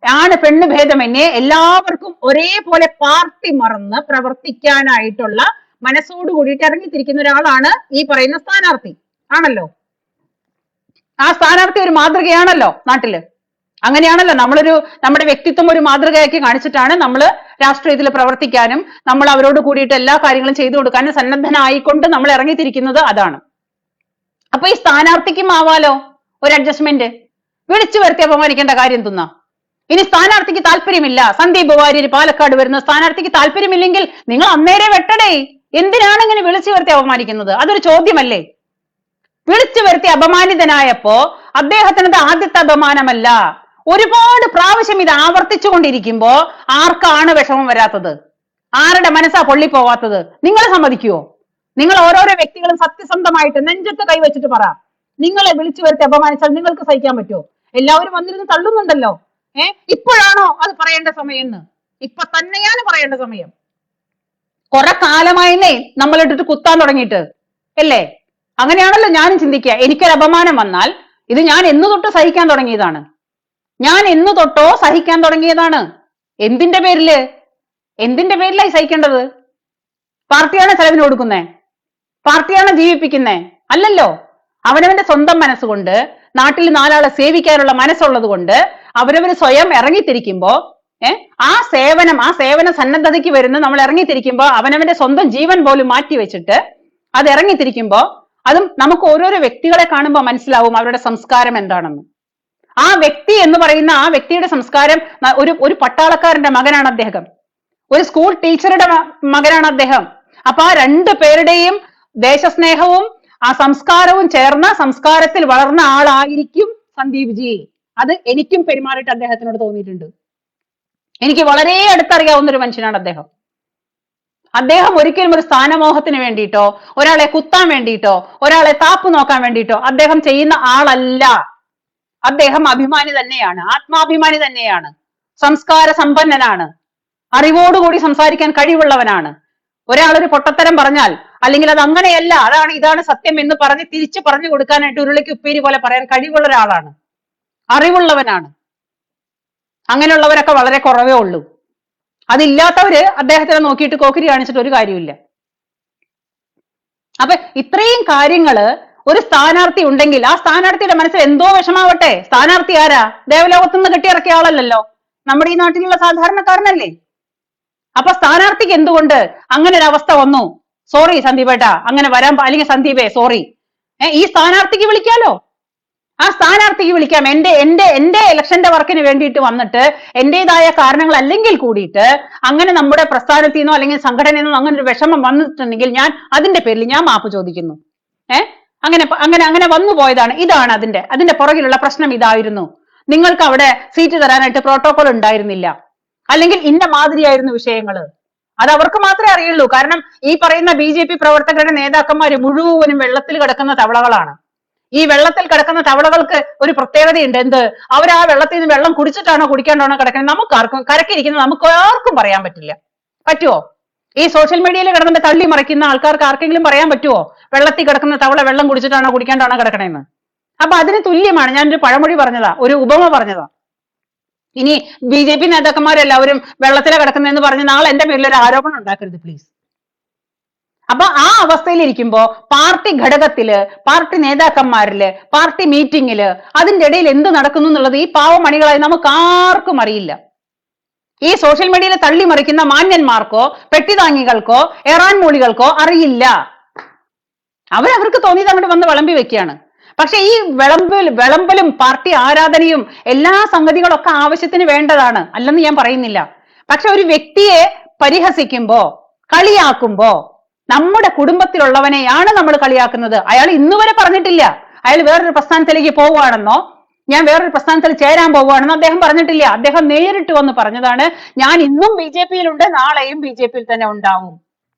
ആണ് പെണ്ണ് ഭേദമന്യേ എല്ലാവർക്കും ഒരേപോലെ പാർട്ടി മറന്ന് പ്രവർത്തിക്കാനായിട്ടുള്ള മനസ്സോട് കൂടിയിട്ട് ഇറങ്ങിത്തിരിക്കുന്ന ഒരാളാണ് ഈ പറയുന്ന സ്ഥാനാർത്ഥി. ആണല്ലോ, ആ സ്ഥാനാർത്ഥി ഒരു മാതൃകയാണല്ലോ നാട്ടില്. അങ്ങനെയാണല്ലോ നമ്മുടെ വ്യക്തിത്വം ഒരു മാതൃകയാക്കി കാണിച്ചിട്ടാണ് നമ്മൾ രാഷ്ട്രീയത്തിൽ പ്രവർത്തിക്കാനും നമ്മൾ അവരോട് കൂടിയിട്ട് എല്ലാ കാര്യങ്ങളും ചെയ്തു കൊടുക്കാനും സന്നദ്ധനായിക്കൊണ്ട് നമ്മൾ ഇറങ്ങിത്തിരിക്കുന്നത്. അതാണ്. അപ്പൊ ഈ സ്ഥാനാർത്ഥിക്കും ആവാലോ ഒരു അഡ്ജസ്റ്റ്മെന്റ്. വിളിച്ചു വരുത്തി അപമാനിക്കേണ്ട കാര്യം തിന്നാ. ഇനി സ്ഥാനാർത്ഥിക്ക് താല്പര്യമില്ല, സന്ദീപ് വാര്യർ പാലക്കാട് വരുന്ന സ്ഥാനാർത്ഥിക്ക് താല്പര്യമില്ലെങ്കിൽ നിങ്ങൾ അന്നേരെ വെട്ടടേ. എന്തിനാണ് ഇങ്ങനെ വിളിച്ചു വരുത്തി അപമാനിക്കുന്നത്? അതൊരു ചോദ്യമല്ലേ? വിളിച്ചു വരുത്തി അപമാനിതനായപ്പോ അദ്ദേഹത്തിനത് ആദ്യത്തെ അപമാനമല്ല. ഒരുപാട് പ്രാവശ്യം ഇത് ആവർത്തിച്ചു കൊണ്ടിരിക്കുമ്പോ ആർക്കാണ് വിഷമം വരാത്തത്? ആരുടെ മനസ്സാ പൊള്ളിപ്പോവാത്തത്? നിങ്ങൾ സമ്മതിക്കുവോ? നിങ്ങൾ ഓരോരോ വ്യക്തികളും സത്യസന്ധമായിട്ട് നെഞ്ചത്ത് കൈവച്ചിട്ട് പറ, നിങ്ങളെ വിളിച്ചു വരുത്തി അപമാനിച്ചാൽ നിങ്ങൾക്ക് സഹിക്കാൻ പറ്റുമോ? എല്ലാവരും വന്നിരുന്ന് തള്ളുന്നുണ്ടല്ലോ. ഇപ്പോഴാണോ അത് പറയേണ്ട സമയം എന്ന്? ഇപ്പൊ തന്നെയാണ് പറയേണ്ട സമയം. കുറെ കാലമായില്ലേ നമ്മളിട്ടിട്ട് കുത്താൻ തുടങ്ങിയിട്ട് അല്ലേ? അങ്ങനെയാണല്ലോ ഞാനും ചിന്തിക്കുക. എനിക്കൊരു അപമാനം വന്നാൽ ഇത് ഞാൻ എന്ന് തൊട്ട് സഹിക്കാൻ തുടങ്ങിയതാണ്. ഞാൻ എന്ന് തൊട്ടോ സഹിക്കാൻ തുടങ്ങിയതാണ്. എന്തിന്റെ പേരില്? എന്തിന്റെ പേരിലായി സഹിക്കേണ്ടത്? പാർട്ടിയാണ് ചെലവിന് കൊടുക്കുന്നേ? പാർട്ടിയാണ് ജീവിപ്പിക്കുന്നേ? അല്ലല്ലോ. അവനവന്റെ സ്വന്തം മനസ്സുകൊണ്ട്, നാട്ടിൽ 4 ആളെ സേവിക്കാനുള്ള മനസ്സുള്ളത് കൊണ്ട് അവരവര് സ്വയം ഇറങ്ങിത്തിരിക്കുമ്പോ ആ സേവന സന്നദ്ധതയ്ക്ക് വരുന്ന നമ്മൾ ഇറങ്ങിത്തിരിക്കുമ്പോ അവനവന്റെ സ്വന്തം ജീവൻ പോലും മാറ്റി വെച്ചിട്ട് അത് ഇറങ്ങിത്തിരിക്കുമ്പോ അതും നമുക്ക് ഓരോരോ വ്യക്തികളെ കാണുമ്പോൾ മനസ്സിലാവും അവരുടെ സംസ്കാരം എന്താണെന്ന്. ആ വ്യക്തി എന്ന് പറയുന്ന ആ വ്യക്തിയുടെ സംസ്കാരം ഒരു പട്ടാളക്കാരന്റെ മകനാണ് അദ്ദേഹം, ഒരു സ്കൂൾ ടീച്ചറുടെ മകനാണ് അദ്ദേഹം. അപ്പൊ ആ 2 പേരുടെയും ദേശസ്നേഹവും ആ സംസ്കാരവും ചേർന്ന സംസ്കാരത്തിൽ വളർന്ന ആളായിരിക്കും സന്ദീപ് ജി. അത് എനിക്കും പെരുമാറിയിട്ട് അദ്ദേഹത്തിനോട് തോന്നിയിട്ടുണ്ട്. എനിക്ക് വളരെ അടുത്തറിയാവുന്ന ഒരു മനുഷ്യനാണ് അദ്ദേഹം. അദ്ദേഹം ഒരിക്കലും ഒരു സ്ഥാനമോഹത്തിന് വേണ്ടിയിട്ടോ ഒരാളെ കുത്താൻ വേണ്ടിയിട്ടോ ഒരാളെ താപ്പ് നോക്കാൻ വേണ്ടിയിട്ടോ അദ്ദേഹം ചെയ്യുന്ന ആളല്ല. അദ്ദേഹം അഭിമാനി തന്നെയാണ്, ആത്മാഭിമാനി തന്നെയാണ്, സംസ്കാര സമ്പന്നനാണ്, അറിവോടുകൂടി സംസാരിക്കാൻ കഴിവുള്ളവനാണ്. ഒരാളൊരു പൊട്ടത്തരം പറഞ്ഞാൽ അല്ലെങ്കിൽ അത് അങ്ങനെയല്ല, ഇതാണ് സത്യം എന്ന് പറഞ്ഞ് തിരിച്ചു പറഞ്ഞു കൊടുക്കാനായിട്ട് ഉരുളിക്ക് ഉപ്പേരി പോലെ പറയാൻ കഴിവുള്ള ഒരാളാണ്, അറിവുള്ളവനാണ്. അങ്ങനെയുള്ളവരൊക്കെ വളരെ കുറവേ ഉള്ളൂ. അതില്ലാത്തവര് അദ്ദേഹത്തിനെ നോക്കിയിട്ട് കോക്കിരി കാണിച്ചിട്ട് ഒരു കാര്യമില്ല. അപ്പൊ ഇത്രയും കാര്യങ്ങള് ഒരു സ്ഥാനാർത്ഥി ഉണ്ടെങ്കിൽ ആ സ്ഥാനാർത്ഥിയുടെ മനസ്സിൽ എന്തോ വിഷമാവട്ടെ. സ്ഥാനാർത്ഥി ആരാ? ദേവലോകത്തുനിന്ന് കെട്ടിയിറക്കിയ ആളല്ലല്ലോ, നമ്മുടെ ഈ നാട്ടിലുള്ള സാധാരണക്കാരനല്ലേ. അപ്പൊ സ്ഥാനാർത്ഥിക്ക് എന്തുകൊണ്ട് അങ്ങനെ ഒരു അവസ്ഥ വന്നു? സോറി സന്ദീപേട്ടാ, അങ്ങനെ വരാൻ, അല്ലെങ്കിൽ സന്ദീപേ സോറി, ഈ സ്ഥാനാർത്ഥിക്ക് വിളിക്കാലോ. ആ സ്ഥാനാർത്ഥിക്ക് വിളിക്കാം. എന്റെ ഇലക്ഷന്റെ വർക്കിന് വേണ്ടിയിട്ട് വന്നിട്ട് എന്റേതായ കാരണങ്ങൾ അല്ലെങ്കിൽ കൂടിയിട്ട് അങ്ങനെ നമ്മുടെ പ്രസ്ഥാനത്തിൽ നിന്നോ അല്ലെങ്കിൽ സംഘടനയിൽ നിന്നോ അങ്ങനെ ഒരു വിഷമം വന്നിട്ടുണ്ടെങ്കിൽ ഞാൻ അതിന്റെ പേരിൽ ഞാൻ മാപ്പ് ചോദിക്കുന്നു. അങ്ങനെ വന്നു പോയതാണ്. ഇതാണ് അതിന്റെ പുറകിലുള്ള പ്രശ്നം. ഇതായിരുന്നു, നിങ്ങൾക്ക് അവിടെ സീറ്റ് തരാനായിട്ട് പ്രോട്ടോകോൾ ഉണ്ടായിരുന്നില്ല, അല്ലെങ്കിൽ ഇന്ന മാതിരിയായിരുന്നു വിഷയങ്ങള്. അത് അവർക്ക് മാത്രമേ അറിയുള്ളൂ. കാരണം ഈ പറയുന്ന BJP പ്രവർത്തകരുടെ നേതാക്കന്മാര് മുഴുവനും വെള്ളത്തിൽ കിടക്കുന്ന തവളകളാണ്. ഈ വെള്ളത്തിൽ കിടക്കുന്ന തവളകൾക്ക് ഒരു പ്രത്യേകതയുണ്ട്. എന്ത്? അവർ ആ വെള്ളത്തിൽ നിന്ന് വെള്ളം കുടിച്ചിട്ടാണോ കുടിക്കാണ്ടാണോ കിടക്കുന്നത് നമുക്കാർക്കും, കരക്കിരിക്കുന്നത് നമുക്ക് ആർക്കും പറയാൻ പറ്റില്ല. പറ്റുമോ? ഈ സോഷ്യൽ മീഡിയയിൽ കിടന്നിട്ട് തള്ളി മറിക്കുന്ന ആൾക്കാർക്ക് ആർക്കെങ്കിലും പറയാൻ പറ്റുമോ വെള്ളത്തിൽ കിടക്കുന്ന തവള വെള്ളം കുടിച്ചിട്ടാണോ കുടിക്കാണ്ടാണോ കിടക്കണേന്ന്? അപ്പൊ അതിന് തുല്യമാണ്. ഞാനൊരു പഴമൊഴി പറഞ്ഞതാ, ഒരു ഉപമ പറഞ്ഞതാ. ഇനി BJP നേതാക്കന്മാരെല്ലാവരും വെള്ളത്തിലെ കിടക്കുന്നതെന്ന് പറഞ്ഞ് നാളെ എന്റെ പേരിൽ ഒരു ആരോപണം ഉണ്ടാക്കരുത് പ്ലീസ്. അപ്പൊ ആ അവസ്ഥയിൽ ഇരിക്കുമ്പോ പാർട്ടി ഘടകത്തില്, പാർട്ടി നേതാക്കന്മാരില്, പാർട്ടി മീറ്റിംഗില് അതിന്റെ ഇടയിൽ എന്ത് നടക്കുന്നു എന്നുള്ളത് ഈ പാവമണികളായി നമുക്ക് ആർക്കും അറിയില്ല. ഈ സോഷ്യൽ മീഡിയയിൽ തള്ളി മറിക്കുന്ന മാന്യന്മാർക്കോ പെട്ടിതാങ്ങികൾക്കോ എറാൻ മൂളികൾക്കോ അറിയില്ല. അവർക്ക് തോന്നിയത് അങ്ങോട്ട് വന്ന് വിളമ്പി വെക്കുകയാണ്. പക്ഷെ ഈ വിളമ്പലും പാർട്ടി ആരാധനയും എല്ലാ സംഗതികളൊക്കെ ആവശ്യത്തിന് വേണ്ടതാണ്, അല്ലെന്ന് ഞാൻ പറയുന്നില്ല. പക്ഷെ ഒരു വ്യക്തിയെ പരിഹസിക്കുമ്പോ, കളിയാക്കുമ്പോ, നമ്മുടെ കുടുംബത്തിലുള്ളവനെയാണ് നമ്മൾ കളിയാക്കുന്നത്. അയാൾ ഇന്നുവരെ പറഞ്ഞിട്ടില്ല അയാൾ വേറൊരു പ്രസ്ഥാനത്തിലേക്ക് പോവുകയാണെന്നോ ഞാൻ വേറൊരു പ്രസ്ഥാനത്തിൽ ചേരാൻ പോവുകയാണെന്നോ അദ്ദേഹം പറഞ്ഞിട്ടില്ല. അദ്ദേഹം നേരിട്ട് വന്ന് പറഞ്ഞതാണ്, ഞാൻ ഇന്നും BJP-യിലുണ്ട്, നാളെയും BJP-യിൽ തന്നെ ഉണ്ടാവും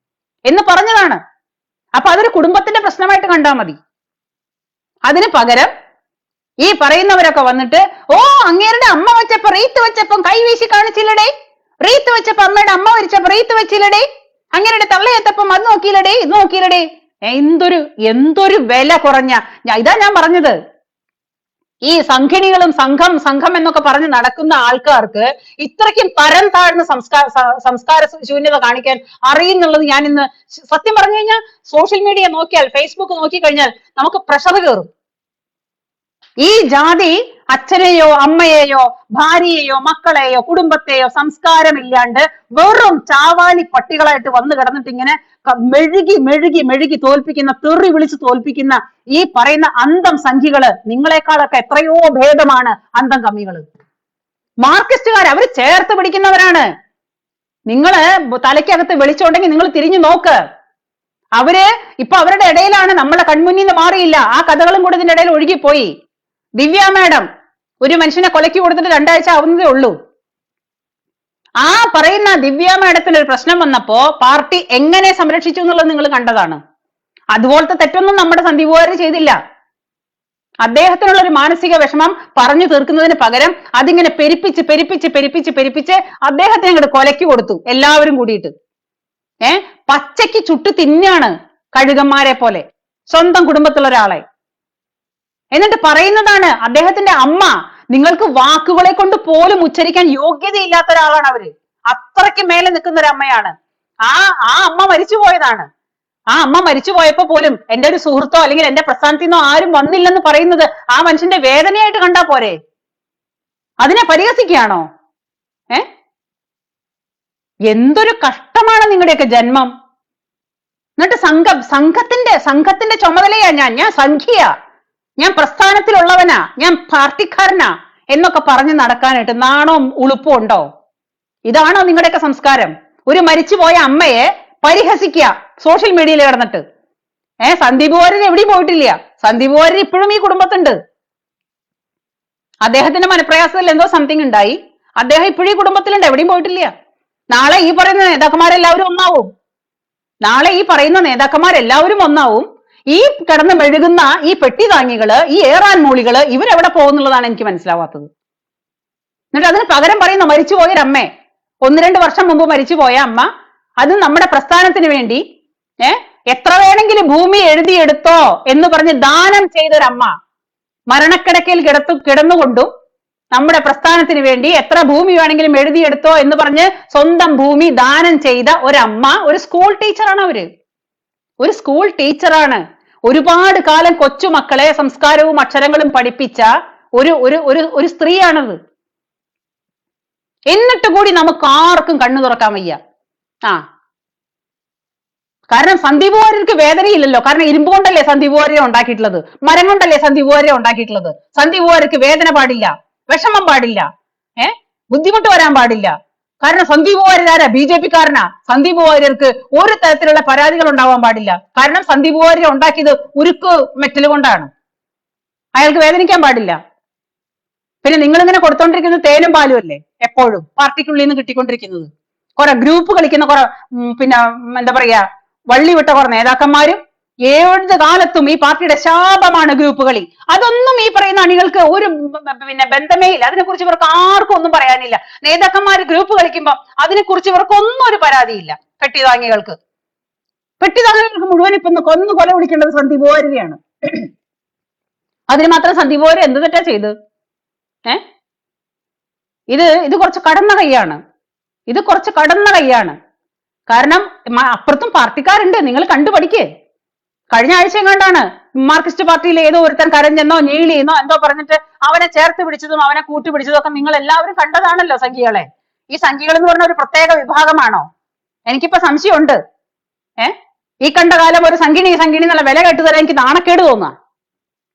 എന്ന് പറഞ്ഞതാണ്. അപ്പൊ അതൊരു കുടുംബത്തിന്റെ പ്രശ്നമായിട്ട് കണ്ടാൽ മതി. അതിന് പകരം ഈ പറയുന്നവരൊക്കെ വന്നിട്ട്, ഓ അങ്ങേരുടെ അമ്മ വെച്ചപ്പോ റീത്ത് വെച്ചപ്പം കൈവീശി കാണിച്ചില്ലടേ, റീത്ത് വെച്ചപ്പോ അമ്മയുടെ അമ്മ വരച്ചപ്പോ റീത്ത് വെച്ചില്ലടേ, അങ്ങേരുടെ തള്ളയെത്തപ്പം അത് നോക്കിയില്ലടേ, ഇത് നോക്കിയില്ലടേ. എന്തൊരു വില കുറഞ്ഞ, ഇതാ ഞാൻ പറഞ്ഞത്. ഈ സംഘിണികളും സംഘം എന്നൊക്കെ പറഞ്ഞ് നടക്കുന്ന ആൾക്കാർക്ക് ഇത്രയ്ക്കും തരം താഴ്ന്ന സംസ്കാര ശൂന്യത കാണിക്കാൻ അറിയുന്നുള്ളത് ഞാൻ ഇന്ന് സത്യം പറഞ്ഞു കഴിഞ്ഞാൽ സോഷ്യൽ മീഡിയ നോക്കിയാൽ, ഫേസ്ബുക്ക് നോക്കിക്കഴിഞ്ഞാൽ നമുക്ക് പ്രഷർ കയറും. ഈ ജാതി അച്ഛനെയോ അമ്മയെയോ ഭാര്യയെയോ മക്കളെയോ കുടുംബത്തെയോ സംസ്കാരമില്ലാണ്ട് വെറും ചാവാലി പട്ടികളായിട്ട് വന്നു കിടന്നിട്ട് ഇങ്ങനെ മെഴുകി തോൽപ്പിക്കുന്ന, തെറി വിളിച്ച് തോൽപ്പിക്കുന്ന ഈ പറയുന്ന അന്തം സംഖ്യകള് നിങ്ങളെക്കാളൊക്കെ എത്രയോ ഭേദമാണ് അന്തം കമ്മികള്. മാർക്സിസ്റ്റുകാർ അവര് ചേർത്ത് പിടിക്കുന്നവരാണ്. നിങ്ങള് തലയ്ക്കകത്ത് വെളിച്ചമുണ്ടെങ്കിൽ നിങ്ങൾ തിരിഞ്ഞു നോക്ക്. അവര് ഇപ്പൊ അവരുടെ ഇടയിലാണ്, നമ്മളെ കൺമുന്നിൽ നിന്ന് മാറിയില്ല. ആ കഥകളും കൂടി ഇതിന്റെ ഇടയിൽ ഒഴുകിപ്പോയി. ദിവ്യ മാഡം ഒരു മനുഷ്യനെ കൊലയ്ക്ക് കൊടുത്തിട്ട് 2 ആഴ്ച ആവുന്നതേ ഉള്ളൂ. ആ പറയുന്ന ദിവ്യ മാഡത്തിന് ഒരു പ്രശ്നം വന്നപ്പോ പാർട്ടി എങ്ങനെ സംരക്ഷിച്ചു എന്നുള്ളത് നിങ്ങൾ കണ്ടതാണ്. അതുപോലത്തെ തെറ്റൊന്നും നമ്മുടെ സന്ദീപുകാർ ചെയ്തില്ല. അദ്ദേഹത്തിനുള്ള ഒരു മാനസിക വിഷമം പറഞ്ഞു തീർക്കുന്നതിന് പകരം അതിങ്ങനെ പെരിപ്പിച്ച് അദ്ദേഹത്തെ അങ്ങോട്ട് കൊലയ്ക്ക് കൊടുത്തു എല്ലാവരും കൂടിയിട്ട്. പച്ചയ്ക്ക് ചുട്ടു തിന്നാണ് കഴുകന്മാരെ പോലെ സ്വന്തം കുടുംബത്തിലുള്ള ഒരാളെ. എന്നിട്ട് പറയുന്നതാണ് അദ്ദേഹത്തിന്റെ അമ്മ, നിങ്ങൾക്ക് വാക്കുകളെ കൊണ്ട് പോലും ഉച്ചരിക്കാൻ യോഗ്യതയില്ലാത്ത ഒരാളാണ് അവര്. അത്രയ്ക്ക് മേലെ നിൽക്കുന്ന ഒരു അമ്മയാണ്. ആ ആ അമ്മ മരിച്ചു പോയതാണ്. ആ അമ്മ മരിച്ചു പോയപ്പോ പോലും എന്റെ ഒരു സുഹൃത്തോ അല്ലെങ്കിൽ എന്റെ പ്രസ്ഥാനത്തിൽ നിന്നോ ആരും വന്നില്ലെന്ന് പറയുന്നത് ആ മനുഷ്യന്റെ വേദനയായിട്ട് കണ്ടാ പോരെ? അതിനെ പരിഹസിക്കുകയാണോ? ഏ എന്തൊരു കഷ്ടമാണ് നിങ്ങളുടെയൊക്കെ ജന്മം. എന്നിട്ട് സംഘത്തിന്റെ ചുമതലയാ ഞാൻ സംഖ്യയാ, ഞാൻ പ്രസ്ഥാനത്തിലുള്ളവനാ, ഞാൻ പാർട്ടിക്കാരനാ എന്നൊക്കെ പറഞ്ഞ് നടക്കാനായിട്ട് നാണവും ഉളുപ്പും ഉണ്ടോ? ഇതാണോ നിങ്ങളുടെയൊക്കെ സംസ്കാരം? ഒരു മരിച്ചുപോയ അമ്മയെ പരിഹസിക്കുക സോഷ്യൽ മീഡിയയിൽ കിടന്നിട്ട്. സന്ദീപ് വാര്യർ എവിടെയും പോയിട്ടില്ല. സന്ദീപ് വാര്യർ ഇപ്പോഴും ഈ കുടുംബത്തുണ്ട്. അദ്ദേഹത്തിന്റെ മനപ്രയാസത്തിൽ എന്തോ സംതിങ് ഉണ്ടായി, അദ്ദേഹം ഇപ്പോഴും ഈ കുടുംബത്തിലുണ്ട്, എവിടെയും പോയിട്ടില്ല. നാളെ ഈ പറയുന്ന നേതാക്കന്മാരെല്ലാവരും ഒന്നാവും. ഈ കിടന്ന് മെഴുകുന്ന ഈ പെട്ടിതാങ്ങികള്, ഈ ഏറാൻ മൂളികള് ഇവരെവിടെ പോകുന്നുള്ളതാണ് എനിക്ക് മനസ്സിലാവാത്തത്. എന്നിട്ട് അതിന് പകരം പറയുന്ന മരിച്ചുപോയൊരമ്മേ, 1-2 വർഷം മുമ്പ് മരിച്ചുപോയ അമ്മ, അത് നമ്മുടെ പ്രസ്ഥാനത്തിന് വേണ്ടി എത്ര വേണമെങ്കിലും ഭൂമി എഴുതിയെടുത്തോ എന്ന് പറഞ്ഞ് ദാനം ചെയ്തൊരമ്മ, മരണക്കിടക്കയിൽ കിടന്നുകൊണ്ടും നമ്മുടെ പ്രസ്ഥാനത്തിന് വേണ്ടി എത്ര ഭൂമി വേണമെങ്കിലും എഴുതിയെടുത്തോ എന്ന് പറഞ്ഞ് സ്വന്തം ഭൂമി ദാനം ചെയ്ത ഒരമ്മ, ഒരു സ്കൂൾ ടീച്ചറാണ് അവര്. ഒരു സ്കൂൾ ടീച്ചറാണ്. ഒരുപാട് കാലം കൊച്ചുമക്കളെ സംസ്കാരവും അക്ഷരങ്ങളും പഠിപ്പിച്ച ഒരു സ്ത്രീയാണത്. എന്നിട്ട് കൂടി നമുക്ക് ആർക്കും കണ്ണു തുറക്കാൻ വയ്യ. കാരണം സന്ദീപ് വാര്യർക്ക് വേദനയില്ലല്ലോ. കാരണം ഇരുമ്പ് കൊണ്ടല്ലേ സന്ദീപ് വാര്യരെ ഉണ്ടാക്കിയിട്ടുള്ളത്, മരം കൊണ്ടല്ലേ സന്ദീപ് വാര്യരെ ഉണ്ടാക്കിയിട്ടുള്ളത്. സന്ദീപ് വാര്യർക്ക് വേദന പാടില്ല, വിഷമം പാടില്ല, ബുദ്ധിമുട്ട് വരാൻ പാടില്ല. കാരണം സന്ദീപ് വാര്യർ ആരാ? BJP കാരനാ. സന്ദീപ് വാര്യർക്ക് ഒരു തരത്തിലുള്ള പരാതികൾ ഉണ്ടാവാൻ പാടില്ല. കാരണം സന്ദീപ് വാര്യരെ ഉണ്ടാക്കിയത് ഉരുക്ക് മെറ്റൽ കൊണ്ടാണ്. അയാൾക്ക് വേദനിക്കാൻ പാടില്ല. പിന്നെ നിങ്ങൾ ഇങ്ങനെ കൊടുത്തോണ്ടിരിക്കുന്നത് തേനും പാലും അല്ലേ? എപ്പോഴും പാർട്ടിക്കുള്ളിൽ നിന്ന് കിട്ടിക്കൊണ്ടിരിക്കുന്നത് കുറെ ഗ്രൂപ്പ് കളിക്കുന്ന കുറെ പിന്നെ എന്താ പറയാ വള്ളി വിട്ട കുറെ നേതാക്കന്മാരും. ഏത് കാലത്തും ഈ പാർട്ടിയുടെ ശാപമാണ് ഗ്രൂപ്പ് കളി. അതൊന്നും ഈ പറയുന്ന അണികൾക്ക് ഒരു ബന്ധമേ ഇല്ല. അതിനെക്കുറിച്ച് ഇവർക്ക് ആർക്കും ഒന്നും പറയാനില്ല. നേതാക്കന്മാർ ഗ്രൂപ്പ് കളിക്കുമ്പോ അതിനെക്കുറിച്ച് ഇവർക്കൊന്നും ഒരു പരാതിയില്ല. പെട്ടിതാങ്ങികൾക്ക് മുഴുവൻ ഇപ്പൊ കൊല വിളിക്കേണ്ടത് സന്ദീപ് വാര്യരെയാണ്. അതിന് മാത്രം സന്ദീപ് വാര്യർ എന്ത് തെറ്റാ ചെയ്ത്? ഇത് കുറച്ച് കടന്ന കൈയാണ്. കാരണം അപ്പുറത്തും പാർട്ടിക്കാരുണ്ട്, നിങ്ങൾ കണ്ടു പഠിക്കേ. കഴിഞ്ഞ ആഴ്ച എങ്ങാണ്ടാണ് മാർക്സിസ്റ്റ് പാർട്ടിയിലെ ഏതോ ഒരുത്തൻ കരഞ്ഞെന്നോ ഞീളിയെന്നോ എന്തോ പറഞ്ഞിട്ട് അവനെ ചേർത്ത് പിടിച്ചതും അവനെ കൂട്ടുപിടിച്ചതും ഒക്കെ നിങ്ങൾ എല്ലാവരും കണ്ടതാണല്ലോ. സംഖ്യകളെ, ഈ സംഖ്യകൾ എന്ന് പറഞ്ഞ ഒരു പ്രത്യേക വിഭാഗമാണോ? എനിക്കിപ്പോ സംശയമുണ്ട്. ഈ കണ്ട കാലം ഒരു സംഗിണി എന്നുള്ള വില കേട്ടുതരാൻ എനിക്ക് നാണക്കേട് തോന്നുക.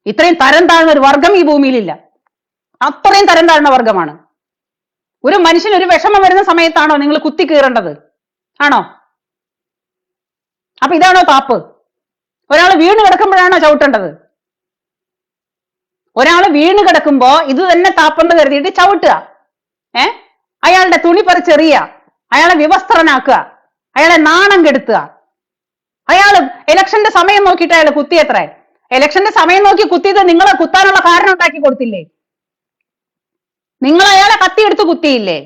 ഇത്രയും തരം താഴ്ന്ന ഒരു വർഗം ഈ ഭൂമിയിലില്ല. അത്രയും തരം താഴ്ന്ന വർഗമാണ്. ഒരു മനുഷ്യന് ഒരു വിഷമം വരുന്ന സമയത്താണോ നിങ്ങൾ കുത്തി കീറേണ്ടത്? ആണോ? അപ്പൊ ഇതാണോ താപ്പ്? ഒരാൾ വീണ് കിടക്കുമ്പോഴാണോ ചവിട്ടേണ്ടത്? ഒരാൾ വീണ് കിടക്കുമ്പോ ഇത് തന്നെ താപ്പെന്ന് കരുതിയിട്ട് ചവിട്ടുക, അയാളുടെ തുണി പറിച്ചെറിയുക, അയാളെ വിവസ്ത്രനാക്കുക, അയാളെ നാണം കെടുത്തുക. അയാള് ഇലക്ഷന്റെ സമയം നോക്കിയിട്ട് അയാൾ കുത്തിയത്രേ. ഇലക്ഷന്റെ സമയം നോക്കി കുത്തിയത് നിങ്ങളെ കുത്താനുള്ള കാരണം ഉണ്ടാക്കി കൊടുത്തില്ലേ? നിങ്ങൾ അയാളെ കത്തിയെടുത്ത് കുത്തിയില്ലേ?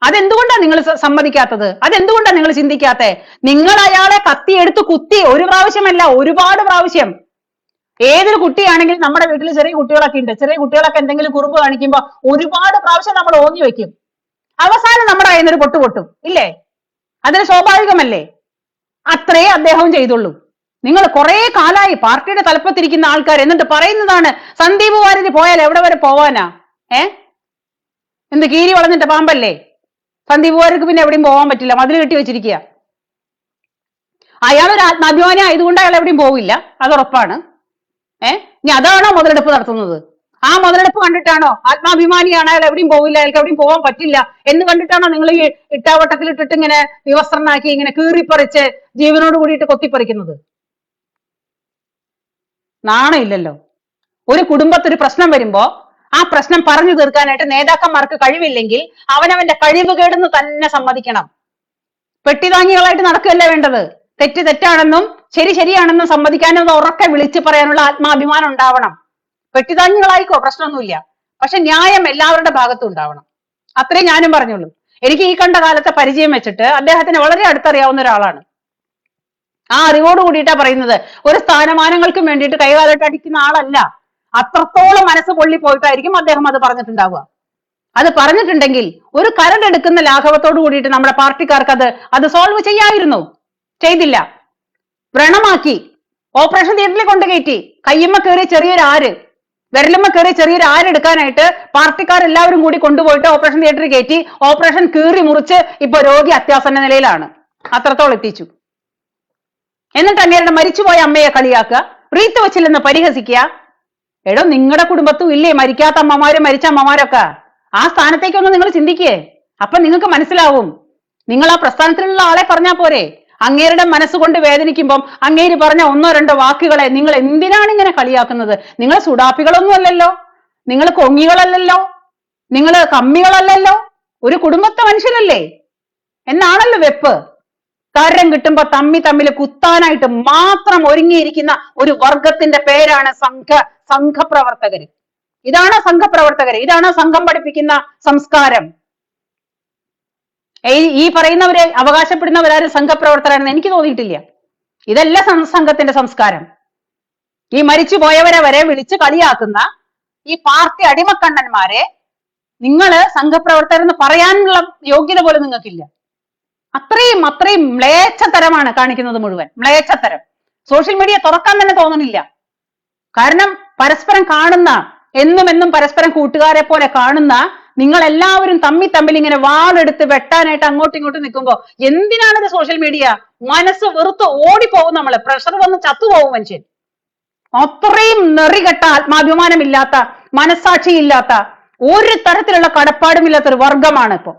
അതെന്തുകൊണ്ടാണ് നിങ്ങൾ സമ്മതിക്കാത്തത്? അതെന്തുകൊണ്ടാണ് നിങ്ങൾ ചിന്തിക്കാത്തത്? നിങ്ങൾ അയാളെ കത്തിയെടുത്ത് കുത്തി ഒരു പ്രാവശ്യമല്ല, ഒരുപാട് പ്രാവശ്യം. ഏതൊരു കുട്ടിയാണെങ്കിലും നമ്മുടെ വീട്ടിൽ ചെറിയ കുട്ടികളൊക്കെ ഉണ്ട്. ചെറിയ കുട്ടികളൊക്കെ എന്തെങ്കിലും കുറുമ്പ് കാണിക്കുമ്പോ ഒരുപാട് പ്രാവശ്യം നമ്മൾ ഓങ്ങി വെക്കും. അവസാനം നമ്മുടെ കയ്യിൽ നിന്നൊരു പൊട്ടും, ഇല്ലേ? അതിന് സ്വാഭാവികമല്ലേ? അത്രേ അദ്ദേഹവും ചെയ്തുള്ളൂ. നിങ്ങൾ കുറെ കാലായി പാർട്ടിയുടെ തലപ്പത്തിരിക്കുന്ന ആൾക്കാർ എന്നിട്ട് പറയുന്നതാണ് സന്ദീപ് വാര്യർ പോയാൽ എവിടെ വരെ പോവാനാ? എന്ത് കീരി വളഞ്ഞിട്ട് പാമ്പല്ലേ? സന്ദീപ് വാര്യർക്ക് പിന്നെ എവിടെയും പോകാൻ പറ്റില്ല, മതിൽ കെട്ടി വെച്ചിരിക്കുക. അയാളൊരു ആത്മാഭിമാനി ആയതുകൊണ്ട് അയാൾ എവിടെയും പോവില്ല, അത് ഉറപ്പാണ്. ഇനി അതാണോ മുതലെടുപ്പ് നടത്തുന്നത്? ആ മുതലെടുപ്പ് കണ്ടിട്ടാണോ? ആത്മാഭിമാനിയാണ്, അയാൾ എവിടെയും പോവില്ല, അയാൾക്ക് എവിടെയും പോകാൻ പറ്റില്ല എന്ന് കണ്ടിട്ടാണോ നിങ്ങൾ ഈ ഇട്ടാവട്ടത്തിലിട്ടിട്ട് ഇങ്ങനെ വിവസ്ത്രനാക്കി ഇങ്ങനെ കീറിപ്പറിച്ച് ജീവനോട് കൂടിയിട്ട് കൊത്തിപ്പറിക്കുന്നത്? നാണമില്ലല്ലോ. ഒരു കുടുംബത്തൊരു പ്രശ്നം വരുമ്പോ ആ പ്രശ്നം പറഞ്ഞു തീർക്കാനായിട്ട് നേതാക്കന്മാർക്ക് കഴിവില്ലെങ്കിൽ അവനവന്റെ കഴിവുകേടെന്ന് തന്നെ സമ്മതിക്കണം. പെട്ടിതാങ്ങികളായിട്ട് നടക്കുകയല്ലേ വേണ്ടത്. തെറ്റ് തെറ്റാണെന്നും ശരിയാണെന്നും സമ്മതിക്കാനും ഉറക്കെ വിളിച്ചു പറയാനുള്ള ആത്മാഭിമാനം ഉണ്ടാവണം. പെട്ടിതാങ്ങികളായിക്കോ, പ്രശ്നമൊന്നുമില്ല. പക്ഷെ ന്യായം എല്ലാവരുടെ ഭാഗത്തും ഉണ്ടാവണം. അത്രേ ഞാനും പറഞ്ഞുള്ളൂ. എനിക്ക് ഈ കണ്ട കാലത്തെ പരിചയം വെച്ചിട്ട് അദ്ദേഹത്തിന് വളരെ അടുത്തറിയാവുന്ന ഒരാളാണ്. ആ അറിവോട് കൂടിയിട്ടാ പറയുന്നത്. ഒരു സ്ഥാനമാനങ്ങൾക്കും വേണ്ടിയിട്ട് കൈകാലിട്ട് അടിക്കുന്ന ആളല്ല. അത്രത്തോളം മനസ്സ് പൊള്ളിപ്പോയിട്ടായിരിക്കും അദ്ദേഹം അത് പറഞ്ഞിട്ടുണ്ടാവുക. അത് പറഞ്ഞിട്ടുണ്ടെങ്കിൽ ഒരു കരടെടുക്കുന്ന ലാഘവത്തോട് കൂടിയിട്ട് നമ്മുടെ പാർട്ടിക്കാർക്ക് അത് സോൾവ് ചെയ്യാമായിരുന്നു. ചെയ്തില്ല. വ്രണമാക്കി ഓപ്പറേഷൻ തിയേറ്ററിൽ കൊണ്ടുകയറ്റി. കയ്യമ്മ കയറി ചെറിയൊരു ആര്, വിരലുമ്മ കയറി ചെറിയൊരു ആരെടുക്കാനായിട്ട് പാർട്ടിക്കാരെല്ലാവരും കൂടി കൊണ്ടുപോയിട്ട് ഓപ്പറേഷൻ തിയേറ്ററിൽ കയറ്റി. ഓപ്പറേഷൻ കീറി മുറിച്ച് ഇപ്പൊ രോഗി അത്യാസന്ന നിലയിലാണ്. അത്രത്തോളം എത്തിച്ചു. എന്നിട്ട് അങ്ങേരുടെ മരിച്ചുപോയ അമ്മയെ കളിയാക്കുക, റീത്ത് വെച്ചില്ലെന്ന് പരിഹസിക്കുക. എടോ, നിങ്ങളുടെ കുടുംബത്തും ഇല്ലേ മരിക്കാത്ത അമ്മമാരും മരിച്ച അമ്മമാരൊക്കെ? ആ സ്ഥാനത്തേക്കൊന്ന് നിങ്ങൾ ചിന്തിക്കേ. അപ്പൊ നിങ്ങൾക്ക് മനസ്സിലാവും. നിങ്ങൾ ആ പ്രസ്ഥാനത്തിലുള്ള ആളെ പറഞ്ഞാൽ പോരെ? അങ്ങേരുടെ മനസ്സുകൊണ്ട് വേദനിക്കുമ്പം അങ്ങേര് പറഞ്ഞ ഒന്നോ രണ്ടോ വാക്കുകളെ നിങ്ങൾ എന്തിനാണ് ഇങ്ങനെ കളിയാക്കുന്നത്? നിങ്ങൾ സുഡാപ്പികളൊന്നും അല്ലല്ലോ, നിങ്ങൾ കൊങ്ങികളല്ലല്ലോ, നിങ്ങൾ കമ്മികളല്ലല്ലോ, ഒരു കുടുംബത്തെ മനുഷ്യരല്ലേ എന്നാണല്ലോ വെപ്പ്. കാര്യം കിട്ടുമ്പോ തമ്മിൽ കുത്താനായിട്ട് മാത്രം ഒരുങ്ങിയിരിക്കുന്ന ഒരു വർഗത്തിന്റെ പേരാണ് സംഘപ്രവർത്തകര്. ഇതാണ് സംഘപ്രവർത്തകര്, ഇതാണ് സംഘം പഠിപ്പിക്കുന്ന സംസ്കാരം. ഈ പറയുന്നവരെ അവകാശപ്പെടുന്നവരാരും സംഘപ്രവർത്തകരാണെന്ന് എനിക്ക് തോന്നിയിട്ടില്ല. ഇതല്ല സംഘത്തിന്റെ സംസ്കാരം. ഈ മരിച്ചു പോയവരെ വരെ വിളിച്ച് കളിയാക്കുന്ന ഈ പാർട്ടി അടിമക്കണ്ണന്മാരെ നിങ്ങള് സംഘപ്രവർത്തകരെന്ന് പറയാനുള്ള യോഗ്യത പോലും നിങ്ങൾക്കില്ല. അത്രയും മ്ലേച്ഛതരമാണ് കാണിക്കുന്നത് മുഴുവൻ. മ്ലേച്ഛതരം. സോഷ്യൽ മീഡിയ തുറക്കാൻ തന്നെ തോന്നണില്ല. കാരണം പരസ്പരം കാണുന്ന, എന്നും പരസ്പരം കൂട്ടുകാരെ പോലെ കാണുന്ന നിങ്ങൾ എല്ലാവരും തമ്മിൽ ഇങ്ങനെ വാളെടുത്ത് വെട്ടാനായിട്ട് അങ്ങോട്ടും ഇങ്ങോട്ടും നിൽക്കുമ്പോ എന്തിനാണിത് സോഷ്യൽ മീഡിയ? മനസ്സ് വെറുത്ത് ഓടിപ്പോകും. നമ്മള് പ്രഷർ വന്ന് ചത്തുപോകും മനുഷ്യൻ. അത്രയും നെറികെട്ട, ആത്മാഭിമാനമില്ലാത്ത, മനസ്സാക്ഷിയില്ലാത്ത, ഒരു തരത്തിലുള്ള കടപ്പാടുമില്ലാത്ത ഒരു വർഗമാണ് ഇപ്പൊ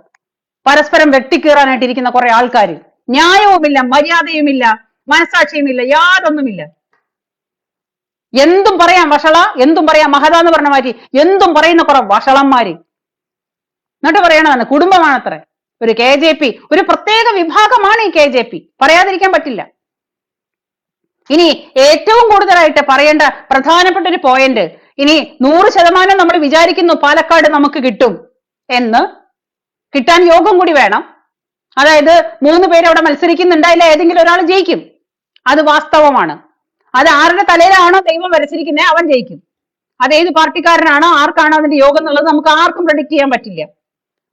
പരസ്പരം വെട്ടിക്കീറാനായിട്ട് ഇരിക്കുന്ന കുറെ ആൾക്കാര്. ന്യായവുമില്ല, മര്യാദയുമില്ല, മനസ്സാക്ഷിയുമില്ല, യാതൊന്നുമില്ല. എന്തും പറയാം വഷള, എന്തും പറയാം മഹത എന്ന് പറഞ്ഞ മാറ്റി എന്തും പറയുന്ന കുറെ വഷളന്മാര്. എന്നിട്ട് പറയണതാണ് കുടുംബമാണത്രേ ഒരു KJP, ഒരു പ്രത്യേക വിഭാഗമാണ് ഈ KJP. പറയാതിരിക്കാൻ പറ്റില്ല. ഇനി ഏറ്റവും കൂടുതലായിട്ട് പറയേണ്ട പ്രധാനപ്പെട്ട ഒരു പോയിന്റ്, ഇനി 100% നമ്മൾ വിചാരിക്കുന്നു പാലക്കാട് നമുക്ക് കിട്ടും എന്ന്. കിട്ടാൻ യോഗം കൂടി വേണം. അതായത് 3 പേര് അവിടെ മത്സരിക്കുന്നുണ്ട്, അതിൽ ഏതെങ്കിലും ഒരാൾ ജയിക്കും. അത് വാസ്തവമാണ്. അത് ആരുടെ തലയിലാണോ ദൈവം വരച്ചിരിക്കുന്നത് അവൻ ജയിക്കും. അത് ഏത് പാർട്ടിക്കാരനാണോ ആർക്കാണോ അതിന്റെ യോഗം എന്നുള്ളത് നമുക്ക് ആർക്കും പ്രഡിക്ട് ചെയ്യാൻ പറ്റില്ല.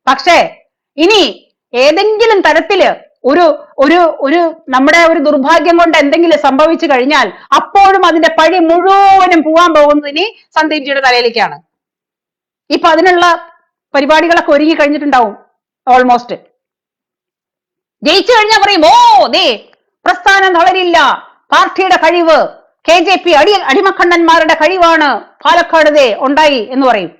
പക്ഷേ ഇനി ഏതെങ്കിലും തരത്തില് ഒരു നമ്മുടെ ഒരു ദുർഭാഗ്യം കൊണ്ട് എന്തെങ്കിലും സംഭവിച്ചു കഴിഞ്ഞാൽ അപ്പോഴും അതിന്റെ പഴി മുഴുവനും പോവാൻ പോകുന്നത് ഇനി സന്ദീപ്ജിയുടെ തലയിലേക്കാണ്. ഇപ്പൊ അതിനുള്ള പരിപാടികളൊക്കെ ഒരുങ്ങി കഴിഞ്ഞിട്ടുണ്ടാവും. ഓൾമോസ്റ്റ് ജയിച്ചു കഴിഞ്ഞാൽ പറയും, ഓ ദേ പ്രസ്ഥാനം തളരില്ല, പാർട്ടിയുടെ കഴിവ്, KJP അടിമക്കണ്ണന്മാരുടെ കഴിവാണ് പാലക്കാട് ദേ ഉണ്ടായി എന്ന് പറയും.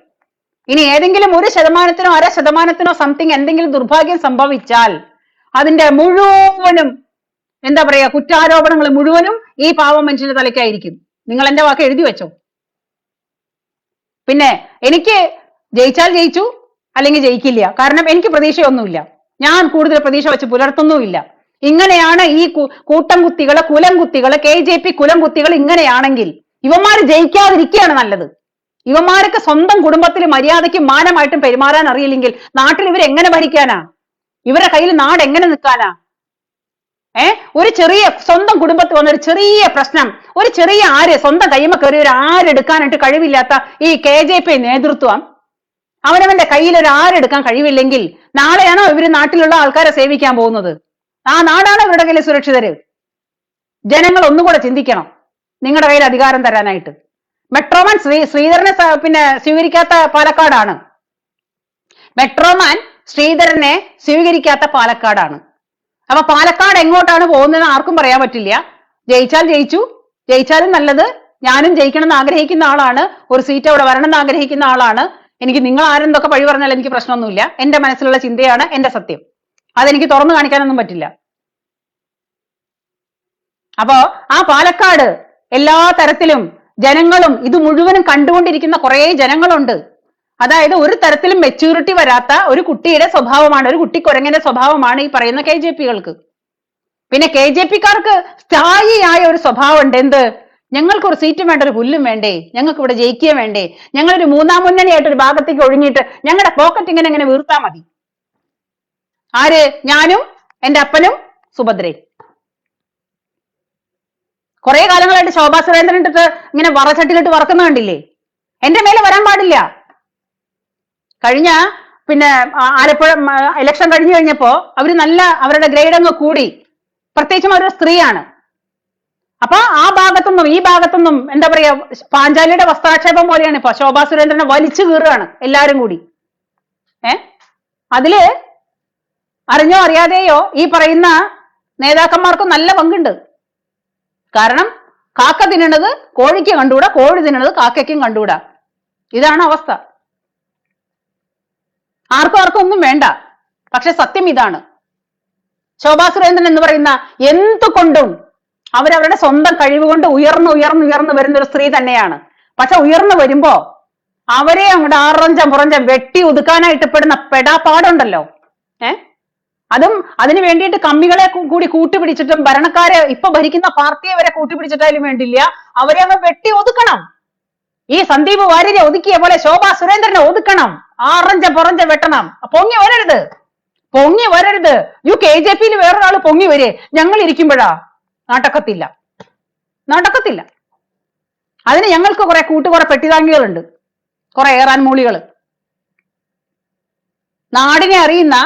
ഇനി ഏതെങ്കിലും 1%, 0.5% സംതിങ് എന്തെങ്കിലും ദുർഭാഗ്യം സംഭവിച്ചാൽ അതിന്റെ മുഴുവനും എന്താ പറയാ കുറ്റാരോപണങ്ങൾ മുഴുവനും ഈ പാവം മനുഷ്യന്റെ തലയ്ക്കായിരിക്കും. നിങ്ങൾ എന്റെ വാക്ക് എഴുതി വെച്ചോ. പിന്നെ എനിക്ക് ജയിച്ചാൽ ജയിച്ചു, അല്ലെങ്കിൽ ജയിക്കില്ല. കാരണം എനിക്ക് പ്രതീക്ഷയൊന്നുമില്ല. ഞാൻ കൂടുതൽ പ്രതീക്ഷ വെച്ച് പുലർത്തുന്നുമില്ല. ഇങ്ങനെയാണ് ഈ കൂട്ടം കുത്തികള്, കുലം കുത്തികള്, KJP കുലം കുത്തികൾ ഇങ്ങനെയാണെങ്കിൽ ഇവന്മാര് ജയിക്കാതിരിക്കുകയാണ് നല്ലത്. ഇവന്മാർക്ക് സ്വന്തം കുടുംബത്തിൽ മര്യാദയ്ക്ക് മാനമായിട്ടും പെരുമാറാൻ അറിയില്ലെങ്കിൽ നാട്ടിൽ ഇവരെങ്ങനെ ഭരിക്കാനാ? ഇവരുടെ കയ്യിൽ നാട് എങ്ങനെ നിൽക്കാനാ? ഒരു ചെറിയ സ്വന്തം കുടുംബത്തിൽ വന്ന ഒരു ചെറിയ പ്രശ്നം, ഒരു ചെറിയ സ്വന്തം കയ്യുമ്മ കയറി ഒരു ആരെടുക്കാനായിട്ട് കഴിവില്ലാത്ത ഈ KJP നേതൃത്വം അവനവന്റെ കയ്യിൽ ഒരു ആരെടുക്കാൻ കഴിവില്ലെങ്കിൽ നാളെയാണോ ഇവര് നാട്ടിലുള്ള ആൾക്കാരെ സേവിക്കാൻ പോകുന്നത്? ആ നാടാണോ ഇവരുടെ കയ്യിൽ സുരക്ഷിതര്? ജനങ്ങൾ ഒന്നുകൂടെ ചിന്തിക്കണം നിങ്ങളുടെ കയ്യിൽ അധികാരം തരാനായിട്ട്. മെട്രോമാൻ ശ്രീധരനെ സ്വീകരിക്കാത്ത പാലക്കാടാണ്. മെട്രോമാൻ ശ്രീധരനെ സ്വീകരിക്കാത്ത പാലക്കാടാണ്. അപ്പൊ പാലക്കാട് എങ്ങോട്ടാണ് പോകുന്നതെന്ന് ആർക്കും പറയാൻ പറ്റില്ല. ജയിച്ചാൽ ജയിച്ചു, ജയിച്ചാലും നല്ലത്. ഞാനും ജയിക്കണം എന്ന് ആഗ്രഹിക്കുന്ന ആളാണ്. ഒരു സീറ്റ് അവിടെ വരണം എന്ന് ആഗ്രഹിക്കുന്ന ആളാണ്. എനിക്ക് നിങ്ങൾ ആരെന്തൊക്കെ പഴി പറഞ്ഞാൽ എനിക്ക് പ്രശ്നമൊന്നുമില്ല. എന്റെ മനസ്സിലുള്ള ചിന്തയാണ് എന്റെ സത്യം. അതെനിക്ക് തുറന്നു കാണിക്കാനൊന്നും പറ്റില്ല. അപ്പോ ആ പാലക്കാട് എല്ലാ തരത്തിലും ജനങ്ങളും ഇത് മുഴുവനും കണ്ടുകൊണ്ടിരിക്കുന്ന കുറെ ജനങ്ങളുണ്ട്. അതായത് ഒരു തരത്തിലും മെച്യൂരിറ്റി വരാത്ത ഒരു കുട്ടിയുടെ സ്വഭാവമാണ്, ഒരു കുട്ടിക്കുരങ്ങന്റെ സ്വഭാവമാണ് ഈ പറയുന്ന KJPകൾക്ക്. പിന്നെ KJPക്കാർക്ക് സ്ഥായിയായ ഒരു സ്വഭാവം ഉണ്ട്. എന്ത്? ഞങ്ങൾക്ക് ഒരു സീറ്റും വേണ്ട, ഒരു പുല്ലും വേണ്ടേ, ഞങ്ങൾക്ക് ഇവിടെ ജയിക്കുകയും വേണ്ടേ, ഞങ്ങളൊരു 3ാം മുന്നണിയായിട്ട് ഒരു ഭാഗത്തേക്ക് ഒഴിഞ്ഞിട്ട് ഞങ്ങളുടെ പോക്കറ്റ് ഇങ്ങനെ വീർത്താ മതി. ആര്? ഞാനും എന്റെ അപ്പനും സുഭദ്രയും. കുറെ കാലങ്ങളായിട്ട് ശോഭാ സുരേന്ദ്രൻ ഇട്ടിട്ട് ഇങ്ങനെ വറച്ചട്ടിലിട്ട് വറക്കുന്ന കണ്ടില്ലേ? എന്റെ മേലെ വരാൻ പാടില്ല. കഴിഞ്ഞ പിന്നെ ആലപ്പുഴ ഇലക്ഷൻ കഴിഞ്ഞു കഴിഞ്ഞപ്പോ അവര് നല്ല അവരുടെ ഗ്രേഡ് അങ്ങ് കൂടി, പ്രത്യേകിച്ചും അവരൊരു സ്ത്രീയാണ്. അപ്പൊ ആ ഭാഗത്തുനിന്നും ഈ ഭാഗത്തുനിന്നും എന്താ പറയാ, പാഞ്ചാലിയുടെ വസ്ത്രാക്ഷേപം പോലെയാണ് ഇപ്പൊ. ശോഭാ സുരേന്ദ്രനെ വലിച്ചു കീറുകയാണ് എല്ലാരും കൂടി. അതില് അറിഞ്ഞോ അറിയാതെയോ ഈ പറയുന്ന നേതാക്കന്മാർക്ക് നല്ല പങ്കുണ്ട്. കാരണം കാക്ക തിന്നണത് കോഴിക്ക് കണ്ടുകൂടാ, കോഴി തിന്നണത് കാക്കയ്ക്കും കണ്ടുകൂടാ. ഇതാണ് അവസ്ഥ. ആർക്കും ഒന്നും വേണ്ട. പക്ഷെ സത്യം ഇതാണ്, ശോഭാ സുരേന്ദ്രൻ എന്ന് പറയുന്ന എന്തുകൊണ്ടും അവരവരുടെ സ്വന്തം കഴിവ് കൊണ്ട് ഉയർന്നു വരുന്ന ഒരു സ്ത്രീ തന്നെയാണ്. പക്ഷെ ഉയർന്നു വരുമ്പോ അവരെ അങ്ങോട്ട് ആറഞ്ചം പുറഞ്ചം വെട്ടി ഒതുക്കാനായിട്ട് പെടുന്ന പെടാപ്പാടുണ്ടല്ലോ. അതും അതിന് വേണ്ടിയിട്ട് കമ്മികളെ കൂടി കൂട്ടുപിടിച്ചിട്ടും ഭരണക്കാരെ ഇപ്പൊ ഭരിക്കുന്ന പാർട്ടിയെ വരെ കൂട്ടുപിടിച്ചിട്ടായാലും വേണ്ടില്ല, അവരെ അങ്ങ് വെട്ടി ഒതുക്കണം. ഈ സന്ദീപ് വാര്യരെ ഒതുക്കിയ പോലെ ശോഭാ സുരേന്ദ്രനെ ഒതുക്കണം, ആറഞ്ച പുറഞ്ച വെട്ടണം. പൊങ്ങി വരരുത്. KJP-യിൽ വേറൊരാൾ പൊങ്ങി വരെ ഞങ്ങൾ ഇരിക്കുമ്പോഴാ നടക്കത്തില്ല. അതിന് ഞങ്ങൾക്ക് കുറെ കുറെ പെട്ടിതാങ്ങികളുണ്ട്, കുറെ ഏറാൻ മൂളികൾ. നാടിനെ അറിയുന്ന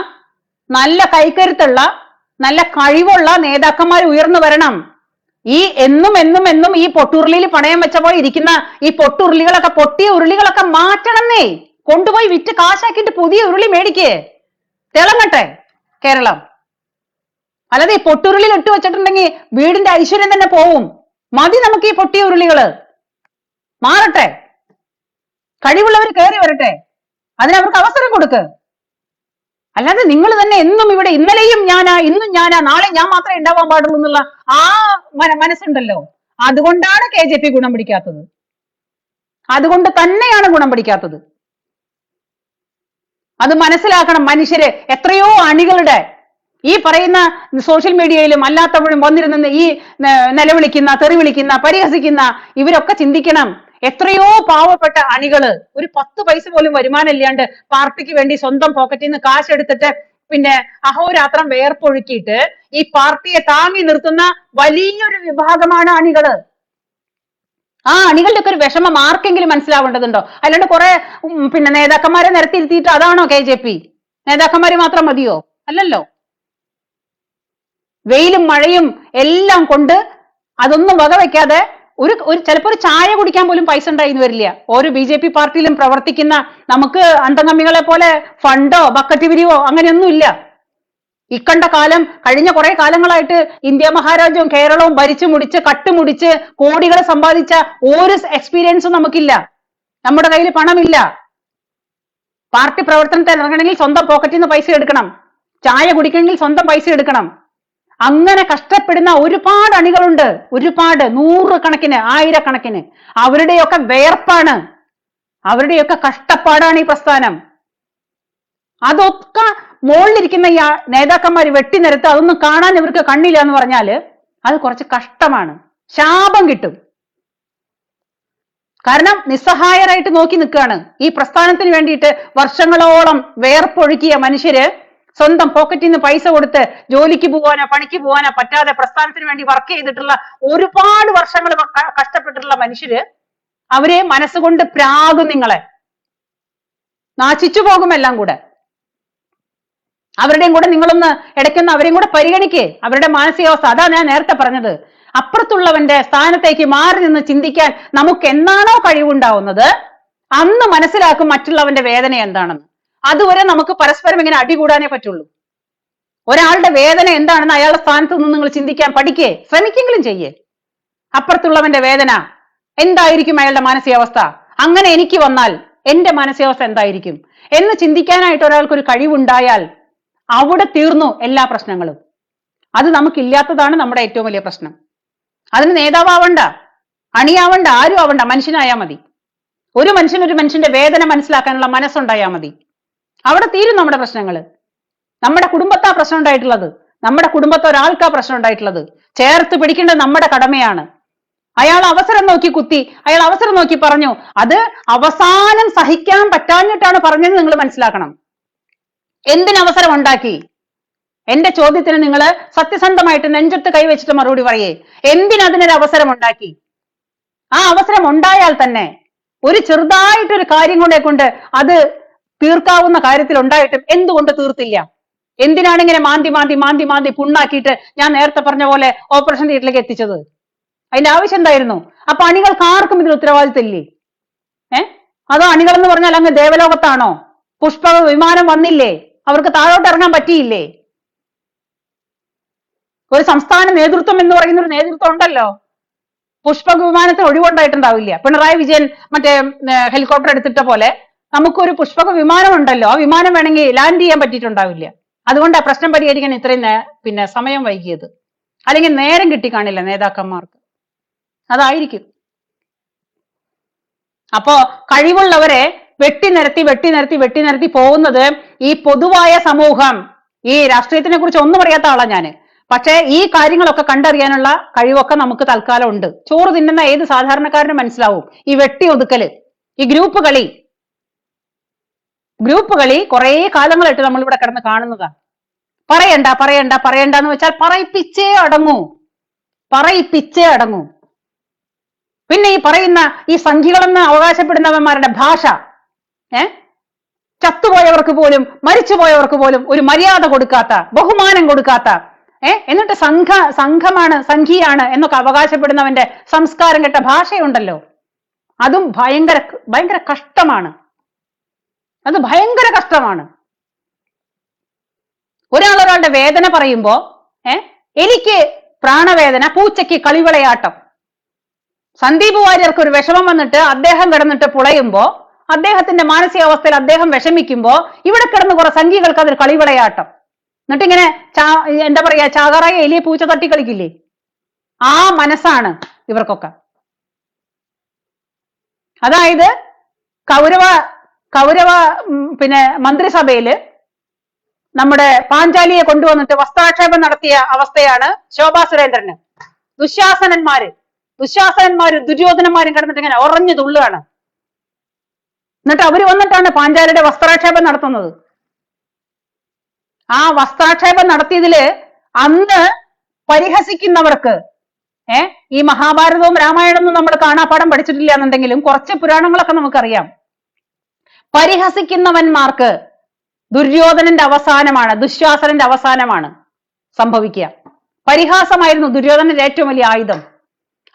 നല്ല കൈക്കരുത്തുള്ള നല്ല കഴിവുള്ള നേതാക്കന്മാർ ഉയർന്നു വരണം. ഈ എന്നും ഈ പൊട്ടുരുളിയിൽ പണയം വെച്ച പോലെ ഇരിക്കുന്ന ഈ പൊട്ടിയ ഉരുളികളൊക്കെ മാറ്റണമെന്നേ. കൊണ്ടുപോയി വിറ്റ് കാശാക്കിയിട്ട് പുതിയ ഉരുളി മേടിക്കേ, തിളങ്ങട്ടെ കേരളം. അല്ലാതെ ഈ പൊട്ടുരുളിൽ ഇട്ട് വെച്ചിട്ടുണ്ടെങ്കിൽ വീടിന്റെ ഐശ്വര്യം തന്നെ പോവും. മതി നമുക്ക് ഈ പൊട്ടിയ ഉരുളികള്. മാറട്ടെ, കഴിവുള്ളവർ കയറി വരട്ടെ, അതിനവർക്ക് അവസരം കൊടുക്ക്. അല്ലാതെ നിങ്ങൾ തന്നെ എന്നും ഇവിടെ ഇന്നലെയും ഞാനാ ഇന്നും ഞാനാ നാളെ ഞാൻ മാത്രമേ ഉണ്ടാവാൻ പാടുള്ളൂ എന്നുള്ള ആ മനസ്സുണ്ടല്ലോ. അതുകൊണ്ടാണ് KJP ഗുണം പിടിക്കാത്തത്. അതുകൊണ്ട് തന്നെയാണ് ഗുണം പിടിക്കാത്തത്. അത് മനസ്സിലാക്കണം മനുഷ്യര്. എത്രയോ അണികളുടെ ഈ പറയുന്ന സോഷ്യൽ മീഡിയയിലും അല്ലാത്തപ്പോഴും വന്നിരുന്ന ഈ നിലവിളിക്കുന്ന, തെറി വിളിക്കുന്ന, പരിഹസിക്കുന്ന ഇവരൊക്കെ ചിന്തിക്കണം. എത്രയോ പാവപ്പെട്ട അണികള് ഒരു 10 പൈസ പോലും വരുമാനം ഇല്ലാണ്ട് പാർട്ടിക്ക് വേണ്ടി സ്വന്തം പോക്കറ്റിൽ നിന്ന് കാശെടുത്തിട്ട് പിന്നെ അഹോരാത്രം വേർപ്പൊഴുക്കിയിട്ട് ഈ പാർട്ടിയെ താങ്ങി നിർത്തുന്ന വലിയൊരു വിഭാഗമാണ് അണികള്. ആ അണികളുടെ ഒക്കെ ഒരു വിഷമം ആർക്കെങ്കിലും മനസ്സിലാവേണ്ടതുണ്ടോ? അല്ലാണ്ട് കുറെ പിന്നെ നേതാക്കന്മാരെ നിരത്തിയിരുത്തിയിട്ട് അതാണോ KJP? നേതാക്കന്മാര് മാത്രം മതിയോ? അല്ലല്ലോ. വെയിലും മഴയും എല്ലാം കൊണ്ട് അതൊന്നും വകവെക്കാതെ ഒരു ചിലപ്പോൾ ഒരു ചായ കുടിക്കാൻ പോലും പൈസ ഉണ്ടായിന്ന് വരില്ല. ഓരോ BJP പാർട്ടിയിലും പ്രവർത്തിക്കുന്ന നമുക്ക് അന്തംഗമ്മികളെ പോലെ ഫണ്ടോ ബക്കറ്റ് പിരിവോ അങ്ങനെയൊന്നും ഇല്ല. ഇക്കണ്ട കാലം കഴിഞ്ഞ കുറെ കാലങ്ങളായിട്ട് ഇന്ത്യ മഹാരാജ്യവും കേരളവും ഭരിച്ചു മുടിച്ച് കട്ടുമുടിച്ച് കോടികൾ സമ്പാദിച്ച ഒരു എക്സ്പീരിയൻസും നമുക്കില്ല. നമ്മുടെ കയ്യിൽ പണമില്ല. പാർട്ടി പ്രവർത്തനത്തിൽ ഇറങ്ങണമെങ്കിൽ സ്വന്തം പോക്കറ്റിൽ നിന്ന് പൈസ എടുക്കണം, ചായ കുടിക്കണമെങ്കിൽ സ്വന്തം പൈസ എടുക്കണം. അങ്ങനെ കഷ്ടപ്പെടുന്ന ഒരുപാട് അണികളുണ്ട്, ഒരുപാട് നൂറുകണക്കിന് ആയിരക്കണക്കിന്. അവരുടെയൊക്കെ വേർപ്പാണ്, അവരുടെയൊക്കെ കഷ്ടപ്പാടാണ് ഈ പ്രസ്ഥാനം. അതൊക്കെ മുകളിലിരിക്കുന്ന ഈ നേതാക്കന്മാർ വെട്ടിനിരത്ത് അതൊന്നും കാണാൻ ഇവർക്ക് കണ്ണില്ല എന്ന് പറഞ്ഞാല് അത് കുറച്ച് കഷ്ടമാണ്. ശാപം കിട്ടും. കാരണം നിസ്സഹായരായിട്ട് നോക്കി നിൽക്കുകയാണ്. ഈ പ്രസ്ഥാനത്തിന് വേണ്ടിയിട്ട് വർഷങ്ങളോളം വേർപ്പൊഴുക്കിയ മനുഷ്യര് സ്വന്തം പോക്കറ്റിൽ നിന്ന് പൈസ കൊടുത്ത് ജോലിക്ക് പോകാനോ പണിക്ക് പോകാനോ പറ്റാതെ പ്രസ്ഥാനത്തിന് വേണ്ടി വർക്ക് ചെയ്തിട്ടുള്ള ഒരുപാട് വർഷങ്ങൾ കഷ്ടപ്പെട്ടിട്ടുള്ള മനുഷ്യര് അവരെ മനസ്സുകൊണ്ട് പ്രാകും. നിങ്ങളെ നാശിച്ചു പോകും എല്ലാം കൂടെ. അവരുടെയും കൂടെ നിങ്ങളൊന്ന് ഇടയ്ക്കൊന്ന് അവരെയും കൂടെ പരിഗണിക്കേ, അവരുടെ മാനസികാവസ്ഥ. അതാ ഞാൻ നേരത്തെ പറഞ്ഞത്, അപ്പുറത്തുള്ളവന്റെ സ്ഥാനത്തേക്ക് മാറി നിന്ന് ചിന്തിക്കാൻ നമുക്ക് എന്നാണോ കഴിവുണ്ടാവുന്നത് അന്ന് മനസ്സിലാക്കും മറ്റുള്ളവന്റെ വേദന എന്താണെന്ന്. അതുവരെ നമുക്ക് പരസ്പരം ഇങ്ങനെ അടികൂടാനേ പറ്റുള്ളൂ. ഒരാളുടെ വേദന എന്താണെന്ന് അയാളുടെ സ്ഥാനത്ത് നിന്ന് നിങ്ങൾ ചിന്തിക്കാൻ പഠിക്കേ, ശ്രമിക്കെങ്കിലും ചെയ്യേ. അപ്പുറത്തുള്ളവന്റെ വേദന എന്തായിരിക്കും, അയാളുടെ മാനസികാവസ്ഥ, അങ്ങനെ എനിക്ക് വന്നാൽ എന്റെ മാനസികാവസ്ഥ എന്തായിരിക്കും എന്ന് ചിന്തിക്കാനായിട്ട് ഒരാൾക്കൊരു കഴിവുണ്ടായാൽ അവിടെ തീർന്നു എല്ലാ പ്രശ്നങ്ങളും. അത് നമുക്കില്ലാത്തതാണ് നമ്മുടെ ഏറ്റവും വലിയ പ്രശ്നം. അതിന് നേതാവണ്ട, അണിയാവണ്ട, ആരും ആവണ്ട, മനുഷ്യനായാൽ മതി. ഒരു മനുഷ്യന്റെ വേദന മനസ്സിലാക്കാനുള്ള മനസ്സുണ്ടായാൽ മതി. അവിടെ തീരും നമ്മുടെ പ്രശ്നങ്ങൾ. നമ്മുടെ കുടുംബത്താ പ്രശ്നം ഉണ്ടായിട്ടുള്ളത്, നമ്മുടെ കുടുംബത്തെ ഒരാൾക്കാ പ്രശ്നം ഉണ്ടായിട്ടുള്ളത്. ചേർത്ത് പിടിക്കേണ്ടത് നമ്മുടെ കടമയാണ്. അയാൾ അവസരം നോക്കി കുത്തി, അയാൾ അവസരം നോക്കി പറഞ്ഞു, അത് അവസാനം സഹിക്കാൻ പറ്റാഞ്ഞിട്ടാണ് പറഞ്ഞത് നിങ്ങൾ മനസ്സിലാക്കണം. എന്തിനവസരം ഉണ്ടാക്കി? എന്റെ ചോദ്യത്തിന് നിങ്ങൾ സത്യസന്ധമായിട്ട് നെഞ്ചത്ത് കൈവച്ചിട്ട് മറുപടി പറയേ. എന്തിനതിനൊരു അവസരം ഉണ്ടാക്കി? ആ അവസരം ഉണ്ടായാൽ തന്നെ ഒരു ചെറുതായിട്ടൊരു കാര്യം കൊണ്ട് അത് തീർക്കാവുന്ന കാര്യത്തിൽ ഉണ്ടായിട്ടും എന്തുകൊണ്ട് തീർത്തില്ല? എന്തിനാണ് ഇങ്ങനെ മാന്തി മാന്തി മാന്തി മാന്തി പുണ്ണാക്കിയിട്ട് ഞാൻ നേരത്തെ പറഞ്ഞ പോലെ ഓപ്പറേഷൻ തിയേറ്ററിലേക്ക് എത്തിച്ചത്? അതിന്റെ ആവശ്യം എന്തായിരുന്നു? അപ്പൊ അണികൾക്ക് ആർക്കും ഇതിൽ ഉത്തരവാദിത്തമില്ലേ? അതോ അണികൾ എന്ന് പറഞ്ഞാൽ അങ്ങ് ദേവലോകത്താണോ? പുഷ്പക വിമാനം വന്നില്ലേ? അവർക്ക് താഴോട്ട് ഇറങ്ങാൻ പറ്റിയില്ലേ? ഒരു സംസ്ഥാന നേതൃത്വം എന്ന് പറയുന്ന ഒരു നേതൃത്വം ഉണ്ടല്ലോ. പുഷ്പക വിമാനത്തിന് ഒഴിവുണ്ടായിട്ടുണ്ടാവില്ല. പിണറായി വിജയൻ മറ്റേ ഹെലികോപ്റ്റർ എടുത്തിട്ട പോലെ നമുക്കൊരു പുഷ്പക വിമാനം ഉണ്ടല്ലോ. ആ വിമാനം വേണമെങ്കിൽ ലാൻഡ് ചെയ്യാൻ പറ്റിയിട്ടുണ്ടാവില്ല. അതുകൊണ്ട് ആ പ്രശ്നം പരിഹരിക്കാൻ ഇത്രയും സമയം വൈകിയത്. അല്ലെങ്കിൽ നേരം കിട്ടിക്കാണില്ല നേതാക്കന്മാർക്ക്. അതായിരിക്കും. അപ്പോ കഴിവുള്ളവരെ വെട്ടി നിരത്തി പോകുന്നത് ഈ പൊതുവായ സമൂഹം. ഈ രാഷ്ട്രീയത്തിനെ കുറിച്ച് ഒന്നും അറിയാത്ത ആളാ ഞാന്. പക്ഷേ ഈ കാര്യങ്ങളൊക്കെ കണ്ടറിയാനുള്ള കഴിവൊക്കെ നമുക്ക് തൽക്കാലം ഉണ്ട്. ചോറ് തിന്നുന്ന ഏത് സാധാരണക്കാരനും മനസ്സിലാവും ഈ വെട്ടി ഒതുക്കല്, ഈ ഗ്രൂപ്പ് കളി കുറെ കാലങ്ങളായിട്ട് നമ്മൾ ഇവിടെ കിടന്ന് കാണുന്നതാ. പറയണ്ട എന്ന് വെച്ചാൽ പറയിപ്പിച്ചേ അടങ്ങൂ. പിന്നെ ഈ പറയുന്ന ഈ സംഖ്യകളെന്ന് അവകാശപ്പെടുന്നവന്മാരുടെ ഭാഷ, ചത്തുപോയവർക്ക് പോലും മരിച്ചുപോയവർക്ക് പോലും ഒരു മര്യാദ കൊടുക്കാത്ത, ബഹുമാനം കൊടുക്കാത്ത, എന്നിട്ട് സംഘിയാണ് എന്നൊക്കെ അവകാശപ്പെടുന്നവന്റെ സംസ്കാരം കെട്ട ഭാഷയുണ്ടല്ലോ. അതും ഭയങ്കര കഷ്ടമാണ്. അത് ഭയങ്കര കഷ്ടമാണ്. ഒരാളുടെ വേദന പറയുമ്പോ എനിക്ക് പ്രാണവേദന, പൂച്ചയ്ക്ക് കളിവിളയാട്ടം. സന്ദീപ് വാര്യർക്ക് ഒരു വിഷമം വന്നിട്ട് അദ്ദേഹം കിടന്നിട്ട് പുളയുമ്പോ, അദ്ദേഹത്തിന്റെ മാനസികാവസ്ഥയിൽ അദ്ദേഹം വിഷമിക്കുമ്പോ ഇവിടെ കിടന്ന് കുറെ സംഘികൾക്ക് അതൊരു കളിവിളയാട്ടം. എന്നിട്ടിങ്ങനെ എന്താ പറയാ, ചാകറായ എലിയെ പൂച്ച തട്ടി കളിക്കില്ലേ? ആ മനസ്സാണ് ഇവർക്കൊക്കെ. അതായത് കൗരവ മന്ത്രിസഭയില് നമ്മുടെ പാഞ്ചാലിയെ കൊണ്ടുവന്നിട്ട് വസ്ത്രാക്ഷേപം നടത്തിയ അവസ്ഥയാണ് ശോഭാ സുരേന്ദ്രന്. ദുശാസനന്മാരും ദുര്യോധനന്മാരും കിടന്നിട്ട് ഇങ്ങനെ ഉറഞ്ഞു തുള്ളുകയാണ്. എന്നിട്ട് അവര് വന്നിട്ടാണ് പാഞ്ചാലിയുടെ വസ്ത്രാക്ഷേപം നടത്തുന്നത്. ആ വസ്ത്രാക്ഷേപം നടത്തിയതില് അന്ന് പരിഹസിക്കുന്നവർക്ക്, ഈ മഹാഭാരതവും രാമായണവും നമ്മൾ കാണാപ്പാഠം പഠിച്ചിട്ടില്ല എന്നുണ്ടെങ്കിലും കുറച്ച് പുരാണങ്ങളൊക്കെ നമുക്കറിയാം. പരിഹസിക്കുന്നവന്മാർക്ക് ദുര്യോധനന്റെ അവസാനമാണ്, ദുശ്ശാസനന്റെ അവസാനമാണ് സംഭവിക്കുക. പരിഹാസമായിരുന്നു ദുര്യോധനന്റെ ഏറ്റവും വലിയ ആയുധം.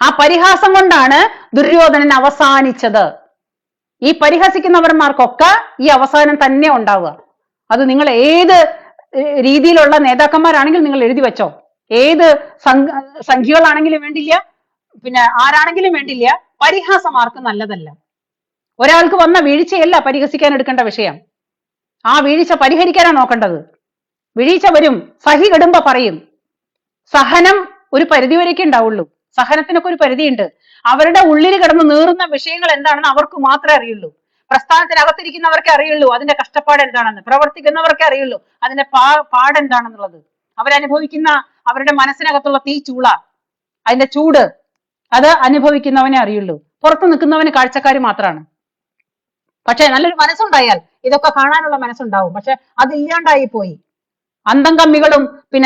ആ പരിഹാസം കൊണ്ടാണ് ദുര്യോധനൻ അവസാനിച്ചത്. ഈ പരിഹസിക്കുന്നവർമാർക്കൊക്കെ ഈ അവസാനം തന്നെ ഉണ്ടാവുക. അത് നിങ്ങൾ ഏത് രീതിയിലുള്ള നേതാക്കന്മാരാണെങ്കിലും നിങ്ങൾ എഴുതി വെച്ചോ. ഏത് സംഖ്യകളാണെങ്കിലും വേണ്ടില്ല, ആരാണെങ്കിലും വേണ്ടില്ല, പരിഹാസം ആർക്കും നല്ലതല്ല. ഒരാൾക്ക് വന്ന വീഴ്ചയല്ല പരിഹസിക്കാൻ എടുക്കേണ്ട വിഷയം. ആ വീഴ്ച പരിഹരിക്കാനാണ് നോക്കേണ്ടത്. വീഴ്ച വരും, സഹി കെടുമ്പോ പറയും. സഹനം ഒരു പരിധിവരെയൊക്കെ ഉണ്ടാവുള്ളൂ. സഹനത്തിനൊക്കെ ഒരു പരിധിയുണ്ട്. അവരുടെ ഉള്ളിൽ കിടന്ന് നീറുന്ന വിഷയങ്ങൾ എന്താണെന്ന് അവർക്ക് മാത്രമേ അറിയുള്ളൂ. പ്രസ്ഥാനത്തിനകത്തിരിക്കുന്നവർക്കേ അറിയുള്ളൂ അതിന്റെ കഷ്ടപ്പാട് എന്താണെന്ന്. പ്രവർത്തിക്കുന്നവർക്കേ അറിയുള്ളൂ അതിന്റെ പാടെന്താണെന്നുള്ളത്. അവരനുഭവിക്കുന്ന അവരുടെ മനസ്സിനകത്തുള്ള തീ ചൂള, അതിന്റെ ചൂട്, അത് അനുഭവിക്കുന്നവനെ അറിയുള്ളൂ. പുറത്തു നിൽക്കുന്നവന് കാഴ്ചക്കാർ മാത്രമാണ്. പക്ഷെ നല്ലൊരു മനസ്സുണ്ടായാൽ ഇതൊക്കെ കാണാനുള്ള മനസ്സുണ്ടാവും. പക്ഷെ അതില്ലാണ്ടായി പോയി. അന്തം കമ്മികളും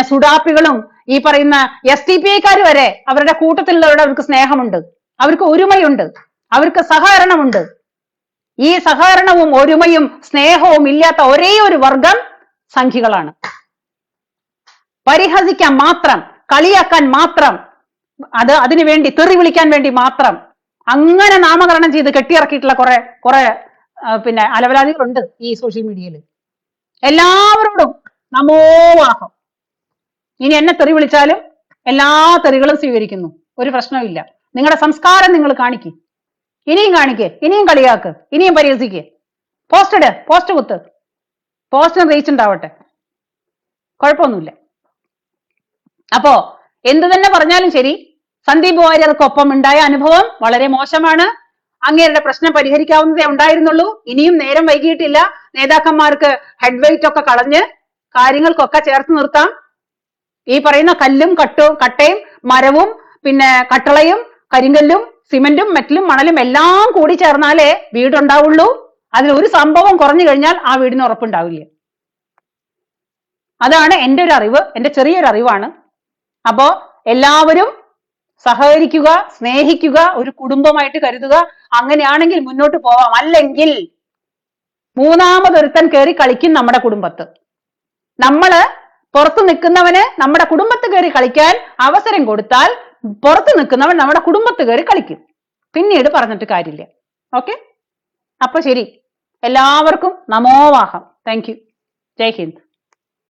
സുഡാപ്പികളും ഈ പറയുന്ന SDPIക്കാർ വരെ അവരുടെ കൂട്ടത്തിലുള്ളവരുടെ അവർക്ക് സ്നേഹമുണ്ട്, അവർക്ക് ഒരുമയുണ്ട്, അവർക്ക് സഹകരണമുണ്ട്. ഈ സഹകരണവും ഒരുമയും സ്നേഹവും ഇല്ലാത്ത ഒരേ ഒരു വർഗം സംഘികളാണ്. പരിഹസിക്കാൻ മാത്രം, കളിയാക്കാൻ മാത്രം, അതിനു വേണ്ടി തെറി വിളിക്കാൻ വേണ്ടി മാത്രം അങ്ങനെ നാമകരണം ചെയ്ത് കെട്ടിയിറക്കിയിട്ടുള്ള കുറെ അലവലാദികളുണ്ട് ഈ സോഷ്യൽ മീഡിയയിൽ. എല്ലാവരോടും നമോവാഹം. ഇനി എന്നെ തെറി വിളിച്ചാലും എല്ലാ തെറികളും സ്വീകരിക്കുന്നു, ഒരു പ്രശ്നമില്ല. നിങ്ങളുടെ സംസ്കാരം നിങ്ങൾ കാണിക്ക്, ഇനിയും കാണിക്ക്, ഇനിയും കളിയാക്ക്, ഇനിയും പരിഹസിക്ക്. പോസ്റ്റ് കുത്ത്, പോസ്റ്റിന് റീച്ച് ഉണ്ടാവട്ടെ, കുഴപ്പമൊന്നുമില്ല. അപ്പോ എന്തു തന്നെ പറഞ്ഞാലും ശരി, സന്ദീപ് വാര്യർക്കൊപ്പം ഉണ്ടായ അനുഭവം വളരെ മോശമാണ്. അങ്ങേരുടെ പ്രശ്നം പരിഹരിക്കാവുന്നതേ ഉണ്ടായിരുന്നുള്ളൂ. ഇനിയും നേരം വൈകിയിട്ടില്ല. നേതാക്കന്മാർക്ക് ഹെഡ് വെയിറ്റ് ഒക്കെ കളഞ്ഞ് കാര്യങ്ങൾക്കൊക്കെ ചേർത്ത് നിർത്താം. ഈ പറയുന്ന കല്ലും കട്ടയും മരവും കട്ടളയും കരിങ്കല്ലും സിമെന്റും മെറ്റലും മണലും എല്ലാം കൂടി ചേർന്നാലേ വീടുണ്ടാവുള്ളൂ. അതിൽ ഒരു സംഭവം കുറഞ്ഞു കഴിഞ്ഞാൽ ആ വീടിന് ഉറപ്പുണ്ടാവില്ല. അതാണ് എൻ്റെ ഒരു അറിവ്, എൻ്റെ ചെറിയൊരു അറിവാണ്. അപ്പോ എല്ലാവരും സഹകരിക്കുക, സ്നേഹിക്കുക, ഒരു കുടുംബമായിട്ട് കരുതുക. അങ്ങനെയാണെങ്കിൽ മുന്നോട്ട് പോവാം. അല്ലെങ്കിൽ മൂന്നാമതൊരുത്തൻ കയറി കളിക്കും നമ്മുടെ കുടുംബത്ത്. നമ്മള് പുറത്തു നിൽക്കുന്നവന് നമ്മുടെ കുടുംബത്ത് കയറി കളിക്കാൻ അവസരം കൊടുത്താൽ പുറത്തു നിൽക്കുന്നവൻ നമ്മുടെ കുടുംബത്ത് കയറി കളിക്കും. പിന്നീട് പറഞ്ഞിട്ട് കാര്യമില്ല. ഓക്കെ, അപ്പൊ ശരി, എല്ലാവർക്കും നമോവാഹം. Thank you. ജയ് ഹിന്ദ്.